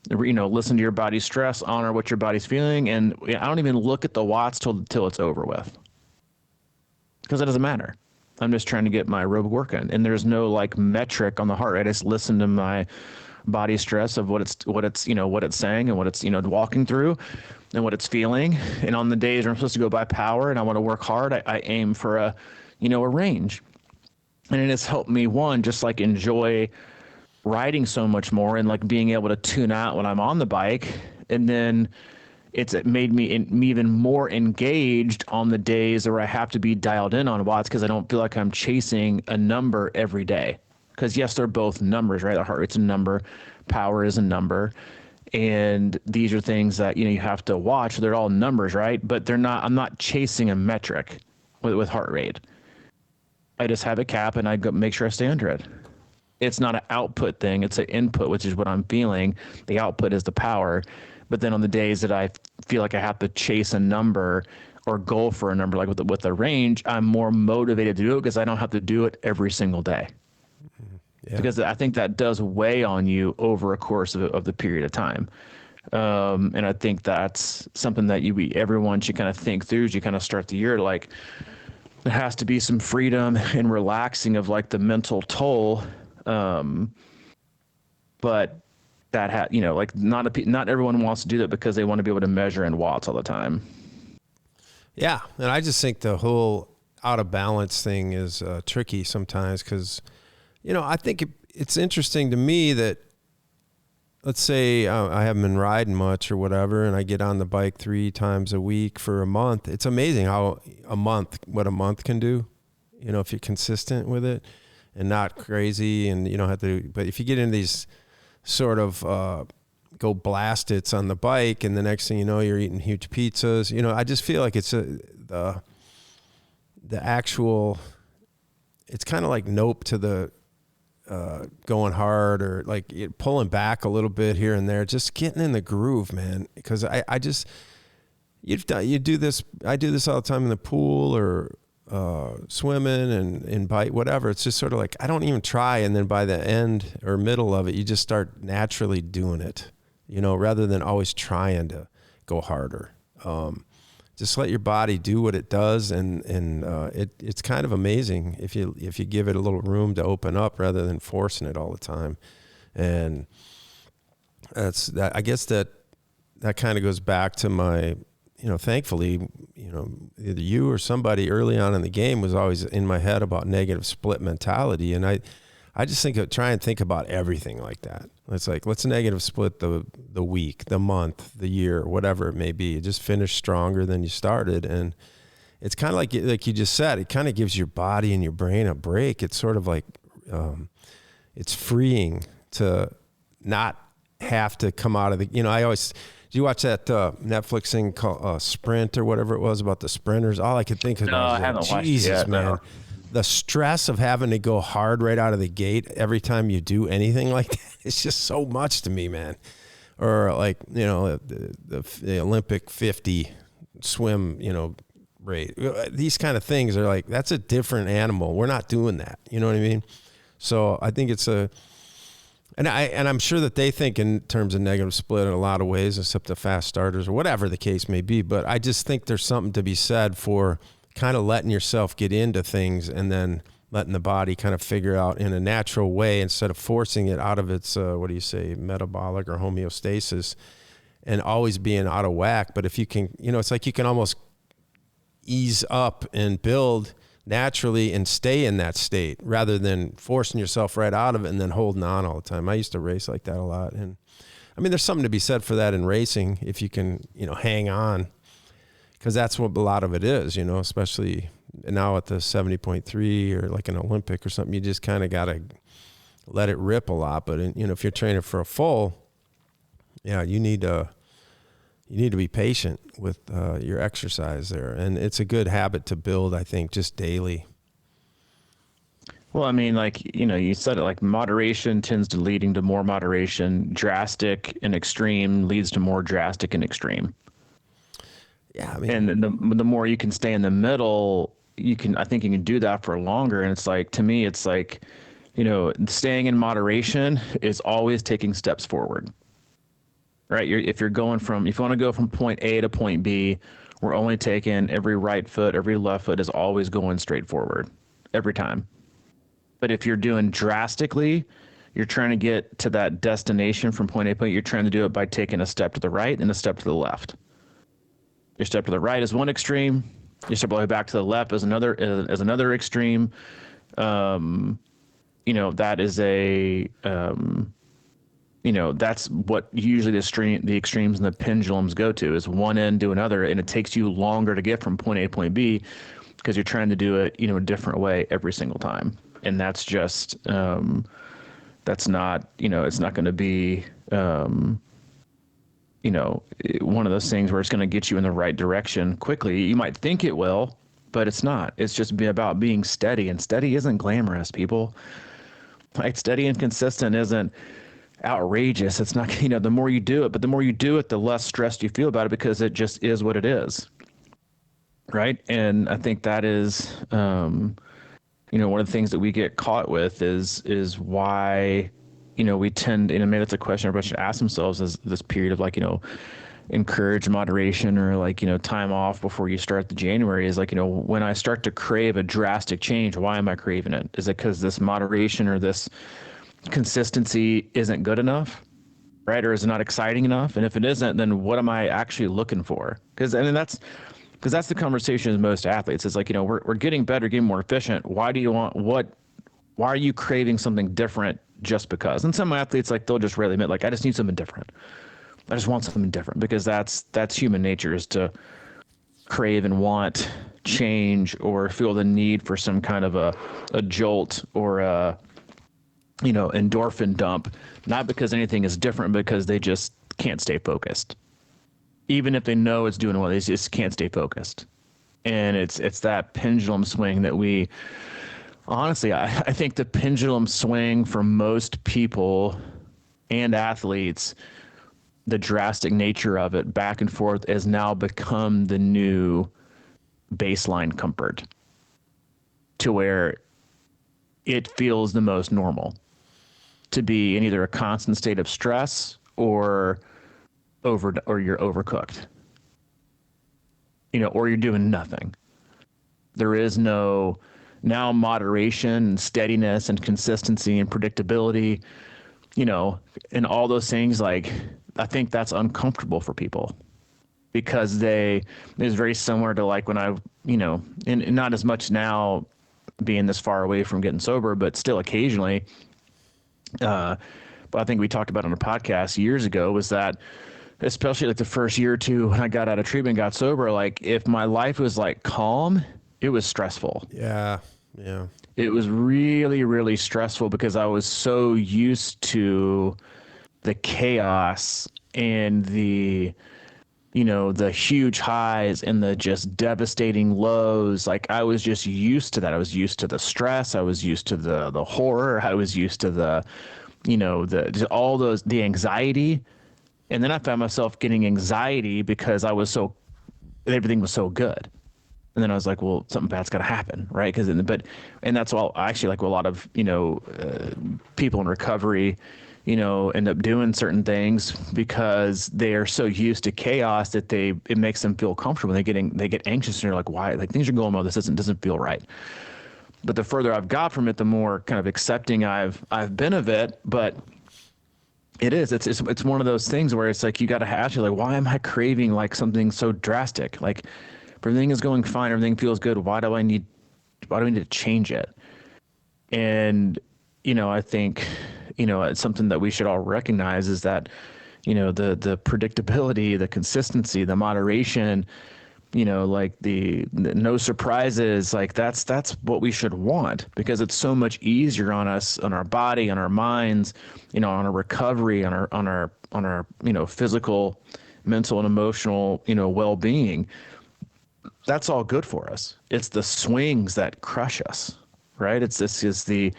listen to your body's stress, honor what your body's feeling. And I don't even look at the watts till it's over with, because it doesn't matter. I'm just trying to get my aerobic work in, and there's no like metric on the heart rate. I just listen to my body stress of what it's saying and what it's, walking through and what it's feeling. And on the days where I'm supposed to go by power and I want to work hard, I aim for a range. And it has helped me, just like enjoy riding so much more and like being able to tune out when I'm on the bike. And then it's made me even more engaged on the days where I have to be dialed in on watts, because I don't feel like I'm chasing a number every day. Because yes, they're both numbers, right? The heart rate's a number, power is a number. And these are things that, you have to watch. They're all numbers, right? But I'm not chasing a metric with heart rate. I just have a cap and I go make sure I stay under it. It's not an output thing. It's an input, which is what I'm feeling. The output is the power. But then on the days that I feel like I have to chase a number or goal for a number, like with the range, I'm more motivated to do it because I don't have to do it every single day. Yeah. Because I think that does weigh on you over a course of the period of time. And I think that's something that everyone should kind of think through as you kind of start the year. Like, there has to be some freedom and relaxing of like the mental toll. But that not everyone wants to do that because they want to be able to measure in watts all the time. Yeah. And I just think the whole out of balance thing is tricky sometimes, because I think it's interesting to me that, let's say I haven't been riding much or whatever, and I get on the bike 3 times a week for a month. It's amazing what a month can do, if you're consistent with it and not crazy, and you don't have to. But if you get into these sort of go blast it's on the bike, and the next thing you know, you're eating huge pizzas. I just feel like it's the actual. It's kind of like nope to the. Going hard, or like pulling back a little bit here and there, just getting in the groove, man. Because I do this all the time in the pool or swimming and bike, whatever. It's just sort of like I don't even try, and then by the end or middle of it, you just start naturally doing it, rather than always trying to go harder. Just let your body do what it does, and it's kind of amazing if you give it a little room to open up rather than forcing it all the time. And that's that. I guess that kind of goes back to my, thankfully, either you or somebody early on in the game was always in my head about negative split mentality, and I just try and think about everything like that. It's like, let's negative split the week, the month, the year, whatever it may be. Just finish stronger than you started. And it's kind of like you just said, it kind of gives your body and your brain a break. It's sort of like, it's freeing to not have to come out of the, do you watch that Netflix thing called Sprint or whatever it was about the sprinters? All I could think of was, Jesus, man. No. The stress of having to go hard right out of the gate every time you do anything like that, it's just so much to me, man. Or like, the Olympic 50 swim, rate. These kind of things are like, that's a different animal. We're not doing that. You know what I mean? So I think it's and I'm sure that they think in terms of negative split in a lot of ways, except the fast starters or whatever the case may be. But I just think there's something to be said for kind of letting yourself get into things and then letting the body kind of figure out in a natural way instead of forcing it out of its, metabolic or homeostasis and always being out of whack. But if you can, it's like you can almost ease up and build naturally and stay in that state rather than forcing yourself right out of it and then holding on all the time. I used to race like that a lot. And I mean, there's something to be said for that in racing if you can, hang on, because that's what a lot of it is, especially now at the 70.3 or like an Olympic or something. You just kind of got to let it rip a lot. But, if you're training for a full, you need to be patient with your exercise there. And it's a good habit to build, I think, just daily. Well, I mean, you said it, like moderation tends to leading to more moderation. Drastic and extreme leads to more drastic and extreme. Yeah. I mean, and the more you can stay in the middle, I think you can do that for longer. And it's like, to me, it's like, staying in moderation is always taking steps forward. Right. If you want to go from point A to point B, we're only taking every right foot, every left foot is always going straight forward every time. But if you're doing drastically, you're trying to get to that destination from point A to point. You're trying to do it by taking a step to the right and a step to the left. Your step to the right is one extreme. Your step all the way back to the left is another extreme. That is that's what usually the extremes and the pendulums go to, is one end to another, and it takes you longer to get from point A to point B because you're trying to do it, a different way every single time. And that's just, that's not, it's not going to be, one of those things where it's going to get you in the right direction quickly. You might think it will, but it's not. It's just about being steady, and steady isn't glamorous, people. Like, steady and consistent isn't outrageous. It's not, the more you do it, but the more you do it, the less stressed you feel about it, because it just is what it is. Right. And I think that is, one of the things that we get caught with is why, we tend, and maybe that's a question everybody should ask themselves, is this period of encourage moderation, or time off before you start the January, is when I start to crave a drastic change, why am I craving it? Is it because this moderation or this consistency isn't good enough, right? Or is it not exciting enough? And if it isn't, then what am I actually looking for? Because that's the conversation with most athletes. It's we're getting better, getting more efficient. Why are you craving something different just because? And some athletes, they'll just really admit, I just need something different. I just want something different, because that's human nature, is to crave and want change, or feel the need for some kind of a jolt or a endorphin dump, not because anything is different, because they just can't stay focused. Even if they know it's doing well, they just can't stay focused. And it's that pendulum swing that we, honestly, I think the pendulum swing for most people and athletes, the drastic nature of it back and forth, has now become the new baseline comfort, to where it feels the most normal to be in either a constant state of stress or you're overcooked, or you're doing nothing. There is no now moderation and steadiness and consistency and predictability, and all those things. I think that's uncomfortable for people, because it's very similar to when I, and not as much now being this far away from getting sober, but still occasionally, but I think we talked about on a podcast years ago, was that, especially the first year or two when I got out of treatment, got sober, if my life was calm, it was stressful. Yeah. Yeah. It was really, really stressful, because I was so used to the chaos and the huge highs and the just devastating lows. I was just used to that. I was used to the stress. I was used to the horror. I was used to the anxiety. And then I found myself getting anxiety because everything was so good. And then I was like, well, something bad's got to happen, right? And that's all actually, a lot of, people in recovery, end up doing certain things because they are so used to chaos that it makes them feel comfortable. They get anxious and you're like, why? Like things are going well. This doesn't feel right. But the further I've got from it, the more kind of accepting I've been of it. But it's one of those things where it's like you got to ask you, like, why am I craving like something so drastic? Like everything is going fine, everything feels good. Why do I need to change it? And I think it's something that we should all recognize is that the predictability, the consistency, the moderation, like the no surprises, like that's what we should want, because it's so much easier on us, on our body, on our minds, on our recovery, on our physical, mental, and emotional, well-being. That's all good for us. It's the swings that crush us, right? It's the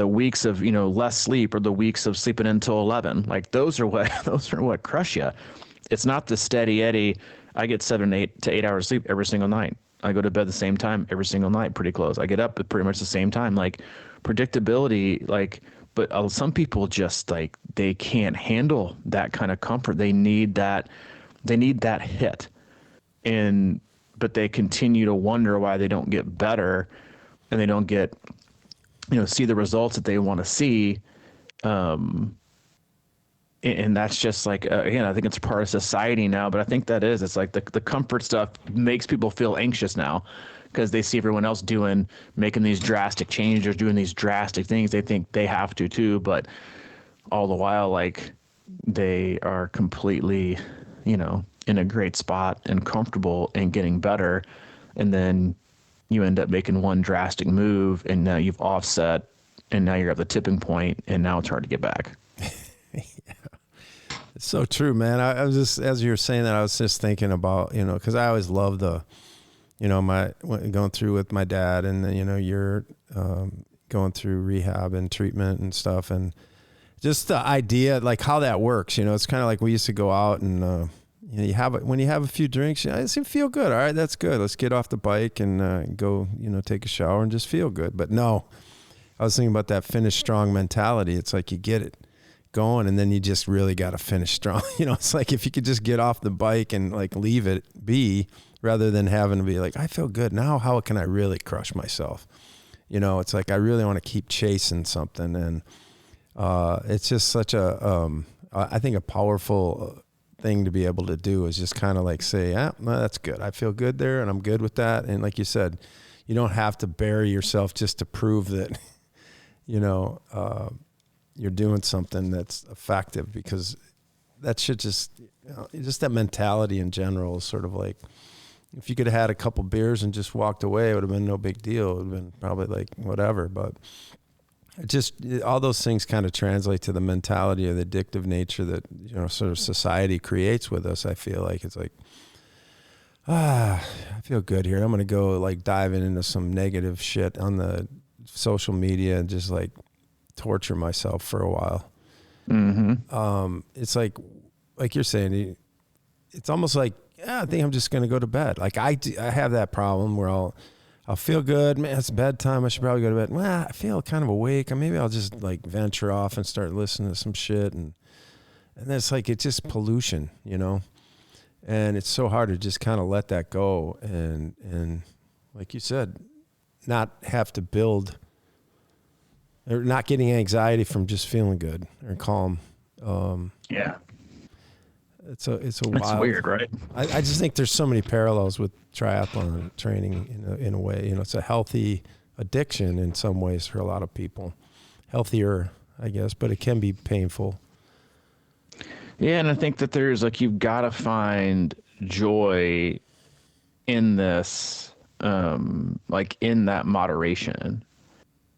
weeks of less sleep, or the weeks of sleeping until 11. Like those are what crush you. It's not the steady Eddie. I get 7 to 8 hours sleep every single night. I go to bed the same time every single night, pretty close. I get up at pretty much the same time. Like predictability, but some people just like they can't handle that kind of comfort. They need that hit, but they continue to wonder why they don't get better, and they don't get see the results that they want to see. And that's just like, again, I think it's part of society now, but I think it's like the comfort stuff makes people feel anxious now because they see everyone else making these drastic changes, doing these drastic things. They think they have to too, but all the while, like they are completely, in a great spot and comfortable and getting better. And then you end up making one drastic move and now you've offset and now you're at the tipping point and now it's hard to get back. It's so true, man. I was just, as you were saying that, I was just thinking about, because I always love going through with my dad, and then, you're going through rehab and treatment and stuff, and just the idea, like how that works. It's kind of like we used to go out and when you have a few drinks, I just feel good. All right, that's good. Let's get off the bike and go, take a shower and just feel good. But no, I was thinking about that finish strong mentality. It's like you get it going and then you just really got to finish strong. It's like if you could just get off the bike and like leave it be, rather than having to be like, I feel good now, how can I really crush myself? It's like I really want to keep chasing something, and it's just such I think a powerful thing to be able to do is just kind of like say, well, that's good, I feel good there and I'm good with that. And like you said, you don't have to bury yourself just to prove that you're doing something that's effective, because that should just that mentality in general is sort of like, if you could have had a couple beers and just walked away, it would have been no big deal. It would have been probably like whatever, but all those things kind of translate to the mentality of the addictive nature that, sort of society creates with us. I feel like it's like, I feel good here. I'm going to go like diving into some negative shit on the social media and just like torture myself for a while. Mm-hmm. It's like you're saying, it's almost like, I think I'm just going to go to bed. Like I have that problem where I'll feel good. Man, it's bedtime. I should probably go to bed. Well, I feel kind of awake. Or maybe I'll just like venture off and start listening to some shit. And then it's like, it's just pollution, and it's so hard to just kind of let that go. And like you said, not have to build, or not getting anxiety from just feeling good or calm. Yeah. It's wild. It's weird, right? I just think there's so many parallels with triathlon training in a way. It's a healthy addiction in some ways for a lot of people. Healthier, I guess, but it can be painful. Yeah, and I think that there's like, you've got to find joy in this, like in that moderation.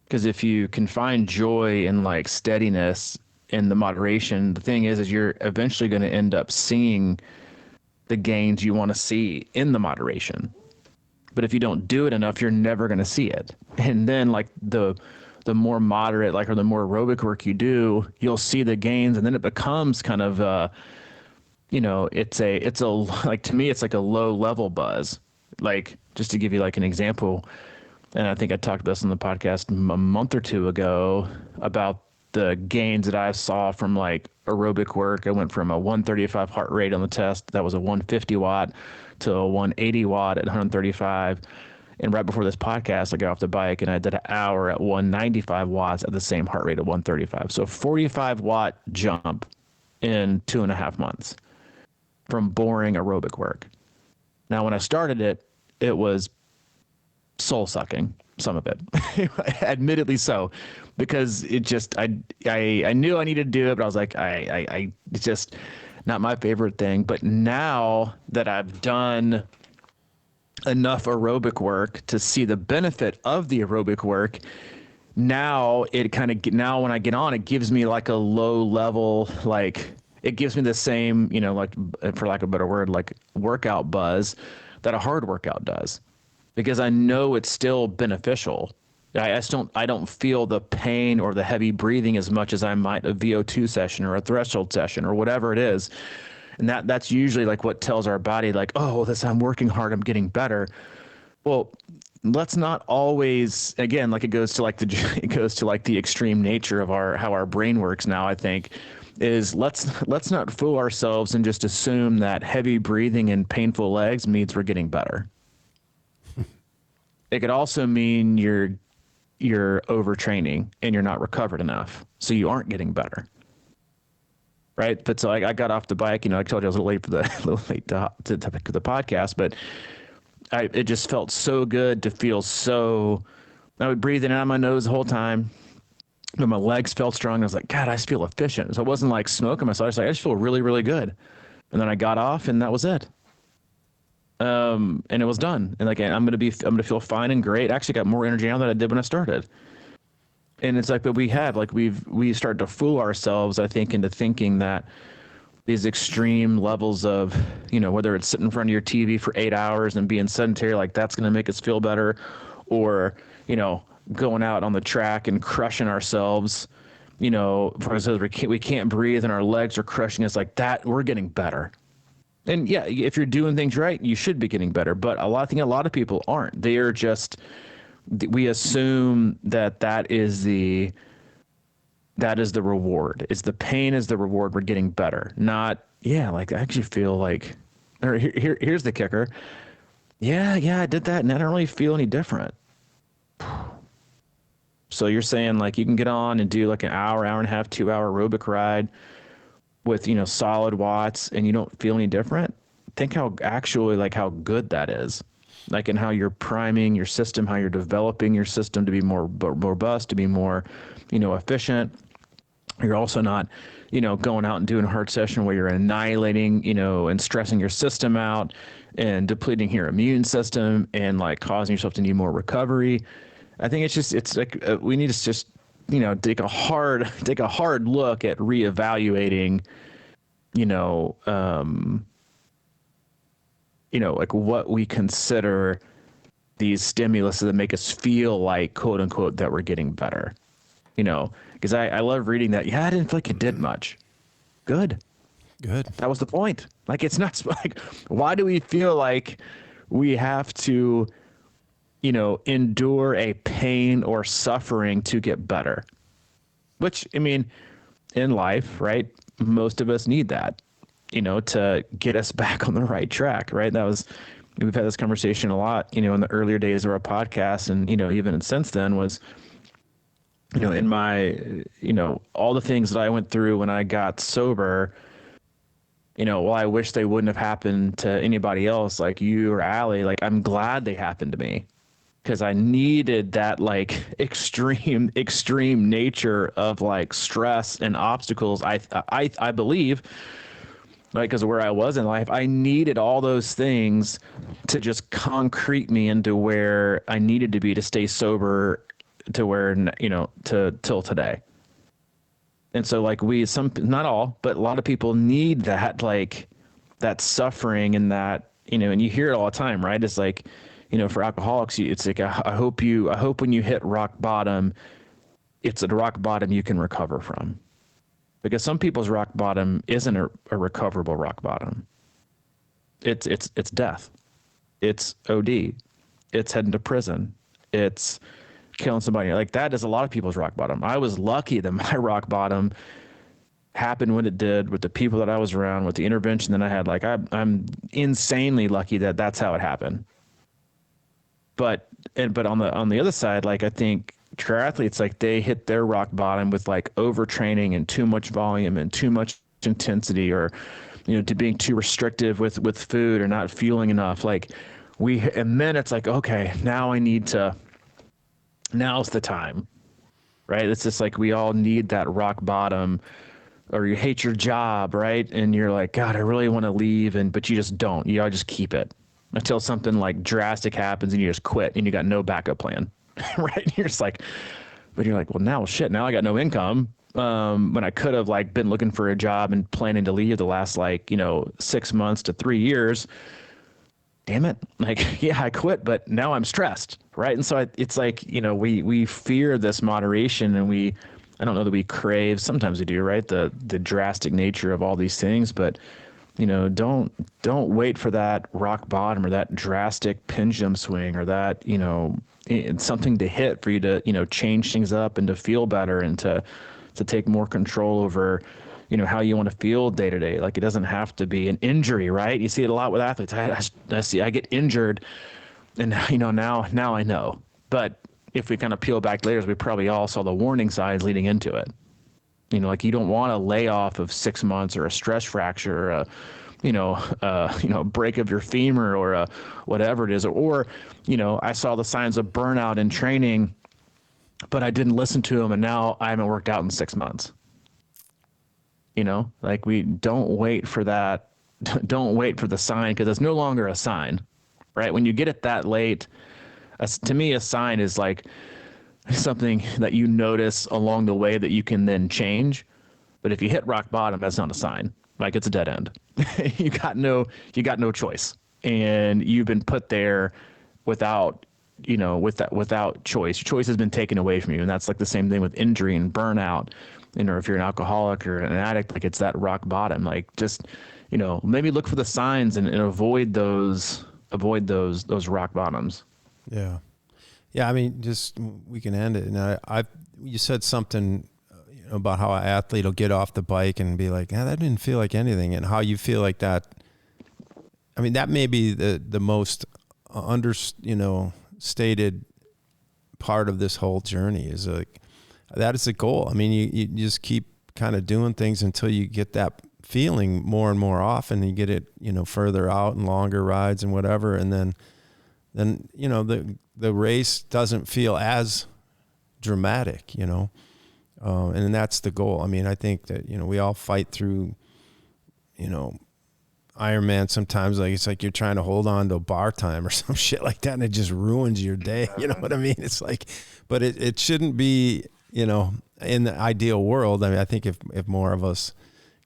Because if you can find joy in like steadiness in the moderation, the thing is you're eventually going to end up seeing the gains you want to see in the moderation. But if you don't do it enough, you're never going to see it. And then like the more moderate, like, or the more aerobic work you do, you'll see the gains, and then it becomes kind of it's a like, to me, it's like a low level buzz. Like, just to give you like an example, and I think I talked about this on the podcast a month or two ago about the gains that I saw from like aerobic work. I went from a 135 heart rate on the test that was a 150 watt to a 180 watt at 135. And right before this podcast, I got off the bike and I did an hour at 195 watts at the same heart rate of 135. So 45 watt jump in 2.5 months from boring aerobic work. Now, when I started it, it was soul sucking, some of it, admittedly so, because it just, I knew I needed to do it, but I was like, it's just not my favorite thing. But now that I've done enough aerobic work to see the benefit of the aerobic work, now it kind of, now when I get on, it gives me like a low level, like it gives me the same, you know, like for lack of a better word, like workout buzz that a hard workout does, because I know it's still beneficial. I don't feel the pain or the heavy breathing as much as I might a VO2 session or a threshold session or whatever it is. And that's usually like what tells our body like, oh, this, I'm working hard, I'm getting better. Well, let's not always, again, like it goes to like the extreme nature of how our brain works now, I think, is let's not fool ourselves and just assume that heavy breathing and painful legs means we're getting better. It could also mean you're overtraining and you're not recovered enough, so you aren't getting better. Right. But so I got off the bike, you know, I told you I was a little late to the podcast, but it just felt so good to feel so, I would breathe in and out of my nose the whole time, but my legs felt strong. I was like, God, I just feel efficient. So I wasn't like smoking myself. I just feel really, really good. And then I got off and that was it. And it was done. And like, I'm going to feel fine and great. I actually got more energy now than I did when I started. And it's like, but we started to fool ourselves, I think, into thinking that these extreme levels of, you know, whether it's sitting in front of your TV for 8 hours and being sedentary, like that's going to make us feel better, or, you know, going out on the track and crushing ourselves, you know, for instance, we can't breathe and our legs are crushing us, like that, we're getting better. And yeah, if you're doing things right, you should be getting better. But I think a lot of people aren't. They are just, we assume that is the reward. It's the pain is the reward. We're getting better. Not, yeah, like I actually feel like, or here's the kicker. Yeah, I did that and I don't really feel any different. So you're saying like you can get on and do like an hour and a half, 2 hour aerobic ride with, you know, solid watts and you don't feel any different? Think how good that is. Like in how you're priming your system, how you're developing your system to be more robust, to be more, you know, efficient. You're also not, you know, going out and doing a hard session where you're annihilating, you know, and stressing your system out and depleting your immune system and like causing yourself to need more recovery. I think it's like we need to just, you know, take a hard look at reevaluating, like what we consider these stimulus that make us feel like, quote unquote, that we're getting better, you know, because I love reading that. Yeah, I didn't feel like it did much. Good. That was the point. Like, it's not like, why do we feel like we have to, you know, endure a pain or suffering to get better? Which, I mean, in life, right, most of us need that, you know, to get us back on the right track, right? We've had this conversation a lot, you know, in the earlier days of our podcast, and, you know, even since then was, you know, in my, you know, all the things that I went through when I got sober, you know, while I wish they wouldn't have happened to anybody else like you or Allie, like I'm glad they happened to me, because I needed that like extreme nature of like stress and obstacles. I believe, like, because of where I was in life, I needed all those things to just concrete me into where I needed to be to stay sober, to where, you know, till today. And so like not all, but a lot of people need that, like that suffering and that, you know, and you hear it all the time, right? It's like, you know, for alcoholics, it's like, I hope when you hit rock bottom, it's a rock bottom you can recover from. Because some people's rock bottom isn't a recoverable rock bottom. It's death. It's OD. It's heading to prison. It's killing somebody. Like that is a lot of people's rock bottom. I was lucky that my rock bottom happened when it did, with the people that I was around, with the intervention that I had. Like I'm insanely lucky that that's how it happened. But on the other side, like I think triathletes, like they hit their rock bottom with like overtraining and too much volume and too much intensity, or to being too restrictive with food or not fueling enough. Like and then it's like, okay, now's the time, right? It's just like we all need that rock bottom. Or you hate your job, right? And you're like, God, I really want to leave, but you just don't. You just keep it until something like drastic happens and you just quit and you got no backup plan, right? And you're just like, but you're like, well, now shit, now I got no income. When I could have like been looking for a job and planning to leave the last 6 months to 3 years. Damn it. Like, yeah, I quit, but now I'm stressed, right? And so it's like, we fear this moderation, and I don't know that we crave, sometimes we do, right? The drastic nature of all these things, but don't wait for that rock bottom or that drastic pendulum swing, or that, it's something to hit for you to, change things up and to feel better and to take more control over, how you want to feel day to day. Like it doesn't have to be an injury, right? You see it a lot with athletes. I get injured and, now I know, but if we kind of peel back layers, we probably all saw the warning signs leading into it. Like you don't want a layoff of 6 months or a stress fracture or a break of your femur or a whatever it is. Or, I saw the signs of burnout in training, but I didn't listen to them, and now I haven't worked out in 6 months. Like we don't wait for that. Don't wait for the sign, because it's no longer a sign, right? When you get it that late, to me, a sign is like something that you notice along the way that you can then change. But if you hit rock bottom, that's not a sign. Like it's a dead end. you got no choice, and you've been put there without choice. Your choice has been taken away from you, and that's like the same thing with injury and burnout. Or if you're an alcoholic or an addict, like it's that rock bottom. Like just maybe look for the signs and avoid those rock bottoms. Yeah. Yeah. I mean, just, we can end it. And you said something about how an athlete will get off the bike and be like, that didn't feel like anything. And how you feel like that. I mean, that may be the most stated part of this whole journey, is like, that is the goal. I mean, you just keep kind of doing things until you get that feeling more and more often. You get it, further out and longer rides and whatever. And then the race doesn't feel as dramatic, and that's the goal. I mean, I think that, we all fight through, Ironman sometimes. Like, it's like you're trying to hold on to a bar time or some shit like that, and it just ruins your day. You know what I mean? It's like, but it shouldn't be, in the ideal world. I mean, I think if more of us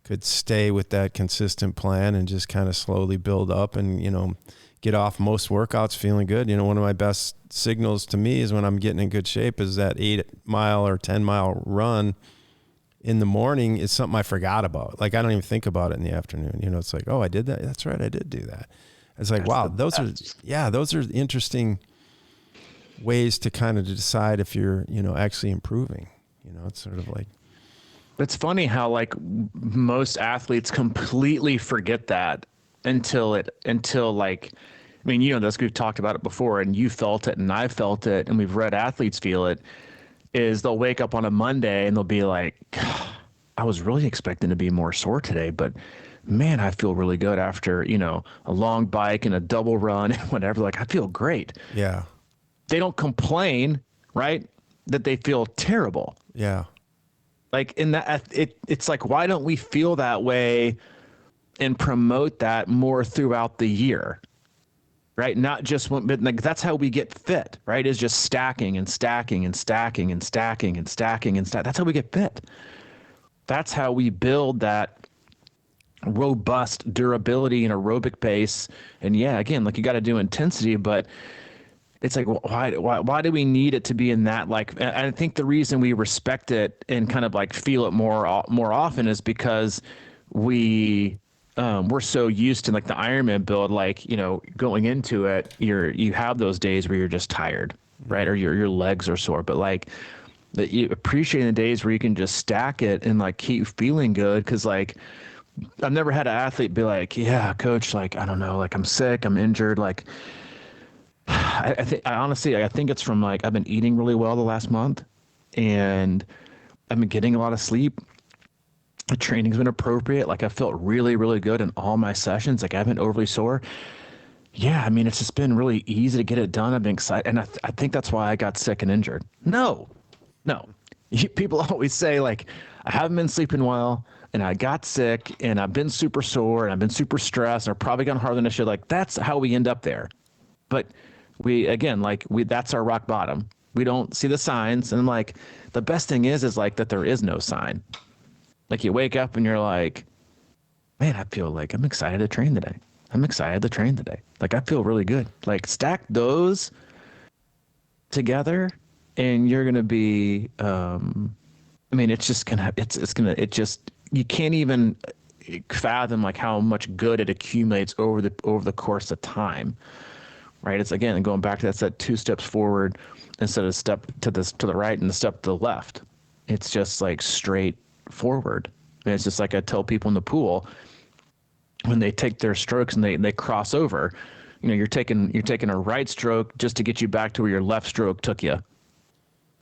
could stay with that consistent plan and just kind of slowly build up and, get off most workouts feeling good. One of my best signals to me is when I'm getting in good shape is that 8-mile or 10-mile run in the morning is something I forgot about. Like, I don't even think about it in the afternoon. It's like, oh, I did that. That's right. I did do that. It's like, wow, those are interesting ways to kind of decide if you're, actually improving. It's sort of like, it's funny how like most athletes completely forget that until like, I mean, this, we've talked about it before, and you felt it and I felt it, and we've read athletes feel it, is they'll wake up on a Monday and they'll be like, I was really expecting to be more sore today, but man, I feel really good after, a long bike and a double run and whatever. Like, I feel great. Yeah. They don't complain, right? That they feel terrible. Yeah. Like, in that, it's like, why don't we feel that way and promote that more throughout the year? Right? Not just one, but like, that's how we get fit, right? Is just stacking and stacking and stacking and stacking and stacking and stack. That's how we get fit. That's how we build that robust durability and aerobic base. And yeah, again, like, you got to do intensity, but it's like, why do we need it to be in that? Like, and I think the reason we respect it and kind of like feel it more often is because we're so used to like the Ironman build, like, going into it, you have those days where you're just tired, right? Or your legs are sore, but like that you appreciate the days where you can just stack it and like keep feeling good. Cause like I've never had an athlete be like, yeah, coach, like, I don't know, like I'm sick, I'm injured. Like I think it's from like, I've been eating really well the last month and I've been getting a lot of sleep. The training's been appropriate. Like I felt really, really good in all my sessions. Like I haven't overly sore. Yeah, I mean, it's just been really easy to get it done. I've been excited. And I think that's why I got sick and injured. No. People always say, like, I haven't been sleeping well and I got sick and I've been super sore and I've been super stressed and I've probably gone harder than I should. Like, that's how we end up there. But that's our rock bottom. We don't see the signs. And like, the best thing is like that there is no sign. Like, you wake up and you're like, man, I feel like I'm excited to train today. Like, I feel really good. Like, stack those together and you're going to be, it's just going to, you can't even fathom like how much good it accumulates over the course of time, right? It's again, going back to that 2 steps forward instead of step to the right and a step to the left. It's just like straight forward. And it's just like I tell people in the pool, when they take their strokes and they cross over, you're taking a right stroke just to get you back to where your left stroke took you.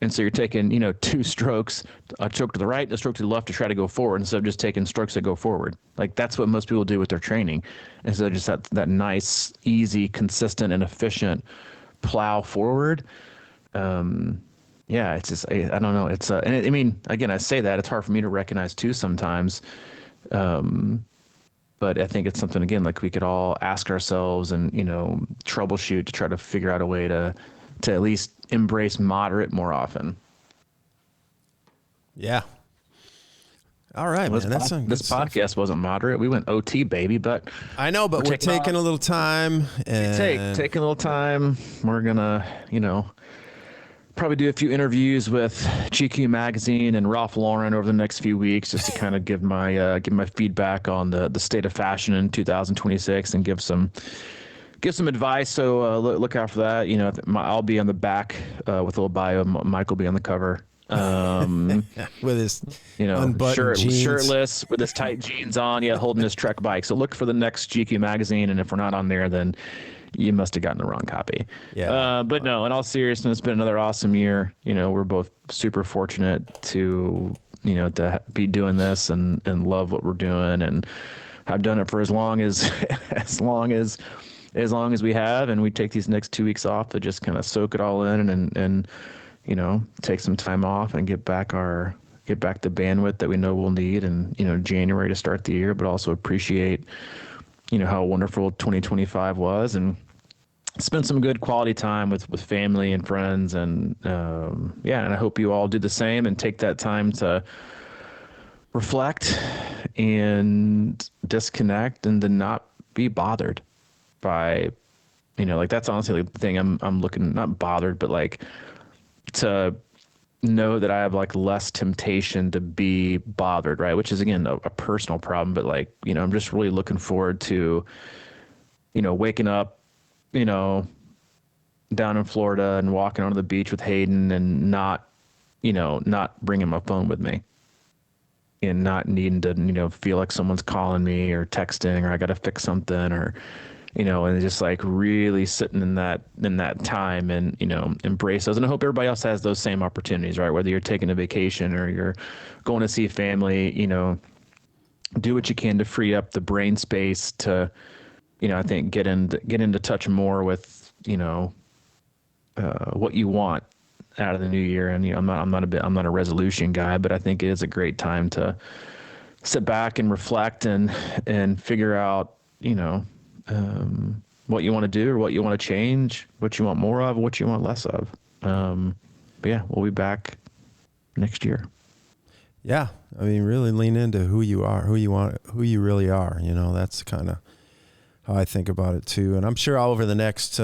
And so you're taking, 2 strokes, a stroke to the right, a stroke to the left to try to go forward instead of just taking strokes that go forward. Like that's what most people do with their training. Instead of just that nice, easy, consistent, and efficient plow forward. Yeah, it's just, I don't know. It's, again, I say that it's hard for me to recognize too sometimes. But I think it's something, again, like we could all ask ourselves and, troubleshoot to try to figure out a way to at least embrace moderate more often. Yeah. All right, man. This podcast wasn't moderate. We went OT, baby, but I know, but we're taking a little time. Taking a little time. We're gonna, probably do a few interviews with GQ Magazine and Ralph Lauren over the next few weeks, just to kind of give my feedback on the state of fashion in 2026 and give some advice. So look out for that. I'll be on the back with a little bio. Mike will be on the cover. With his unbuttoned jeans. Shirtless with his tight jeans on, holding his Trek bike. So look for the next GQ Magazine, and if we're not on there, then you must have gotten the wrong copy. Yeah. But no, in all seriousness, it's been another awesome year. We're both super fortunate to be doing this and love what we're doing, and I've done it for as long as we have, and we take these next 2 weeks off to just kind of soak it all in and take some time off and get back the bandwidth that we know we'll need in January to start the year, but also appreciate how wonderful 2025 was and spend some good quality time with family and friends. And and I hope you all do the same and take that time to reflect and disconnect and to not be bothered by, that's honestly the thing I'm looking, not bothered, but like to know that I have like less temptation to be bothered, right? Which is again a personal problem, but like, I'm just really looking forward to, waking up, down in Florida and walking onto the beach with Hayden and not bringing my phone with me and not needing to, feel like someone's calling me or texting or I got to fix something or, and just like really sitting in that time and, embrace those. And I hope everybody else has those same opportunities, right? Whether you're taking a vacation or you're going to see family, do what you can to free up the brain space to, I think get into touch more with, what you want out of the new year. And, I'm not a resolution guy, but I think it is a great time to sit back and reflect and figure out, what you want to do or what you want to change, what you want more of, what you want less of. But yeah, we'll be back next year. Yeah. I mean, really lean into who you are, who you really are. That's kind of how I think about it too. And I'm sure over the next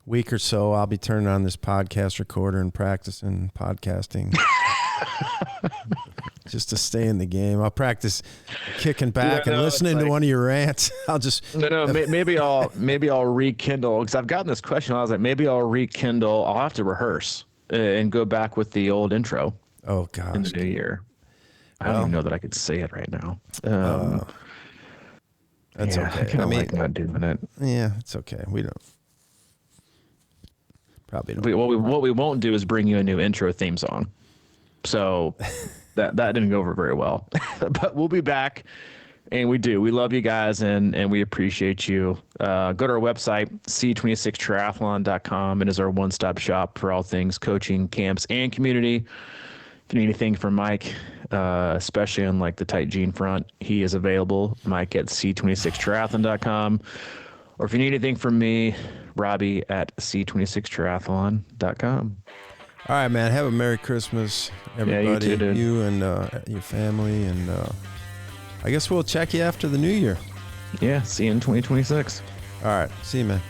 week or so, I'll be turning on this podcast recorder and practicing podcasting. just to stay in the game. I'll practice kicking back and listening to one of your rants. I'll just maybe I'll rekindle, because I've gotten this question. I was like, maybe I'll rekindle. I'll have to rehearse and go back with the old intro. Oh gosh, in the new year. I don't even know that I could say it right now. That's okay. I mean, like not doing it. Yeah, it's okay. We don't. Probably don't. What we won't do is bring you a new intro theme song. So that didn't go over very well. But we'll be back, and we love you guys, and we appreciate you. Go to our website, c26triathlon.com. It is our one-stop shop for all things coaching, camps, and community. If you need anything from Mike, especially on like the tight jean front, he is available. Mike at c26triathlon.com. Or if you need anything from me, Robbie at c26triathlon.com. All right, man. Have a Merry Christmas, everybody. Yeah, you too, dude. You and your family. And I guess we'll check you after the new year. Yeah, see you in 2026. All right. See you, man.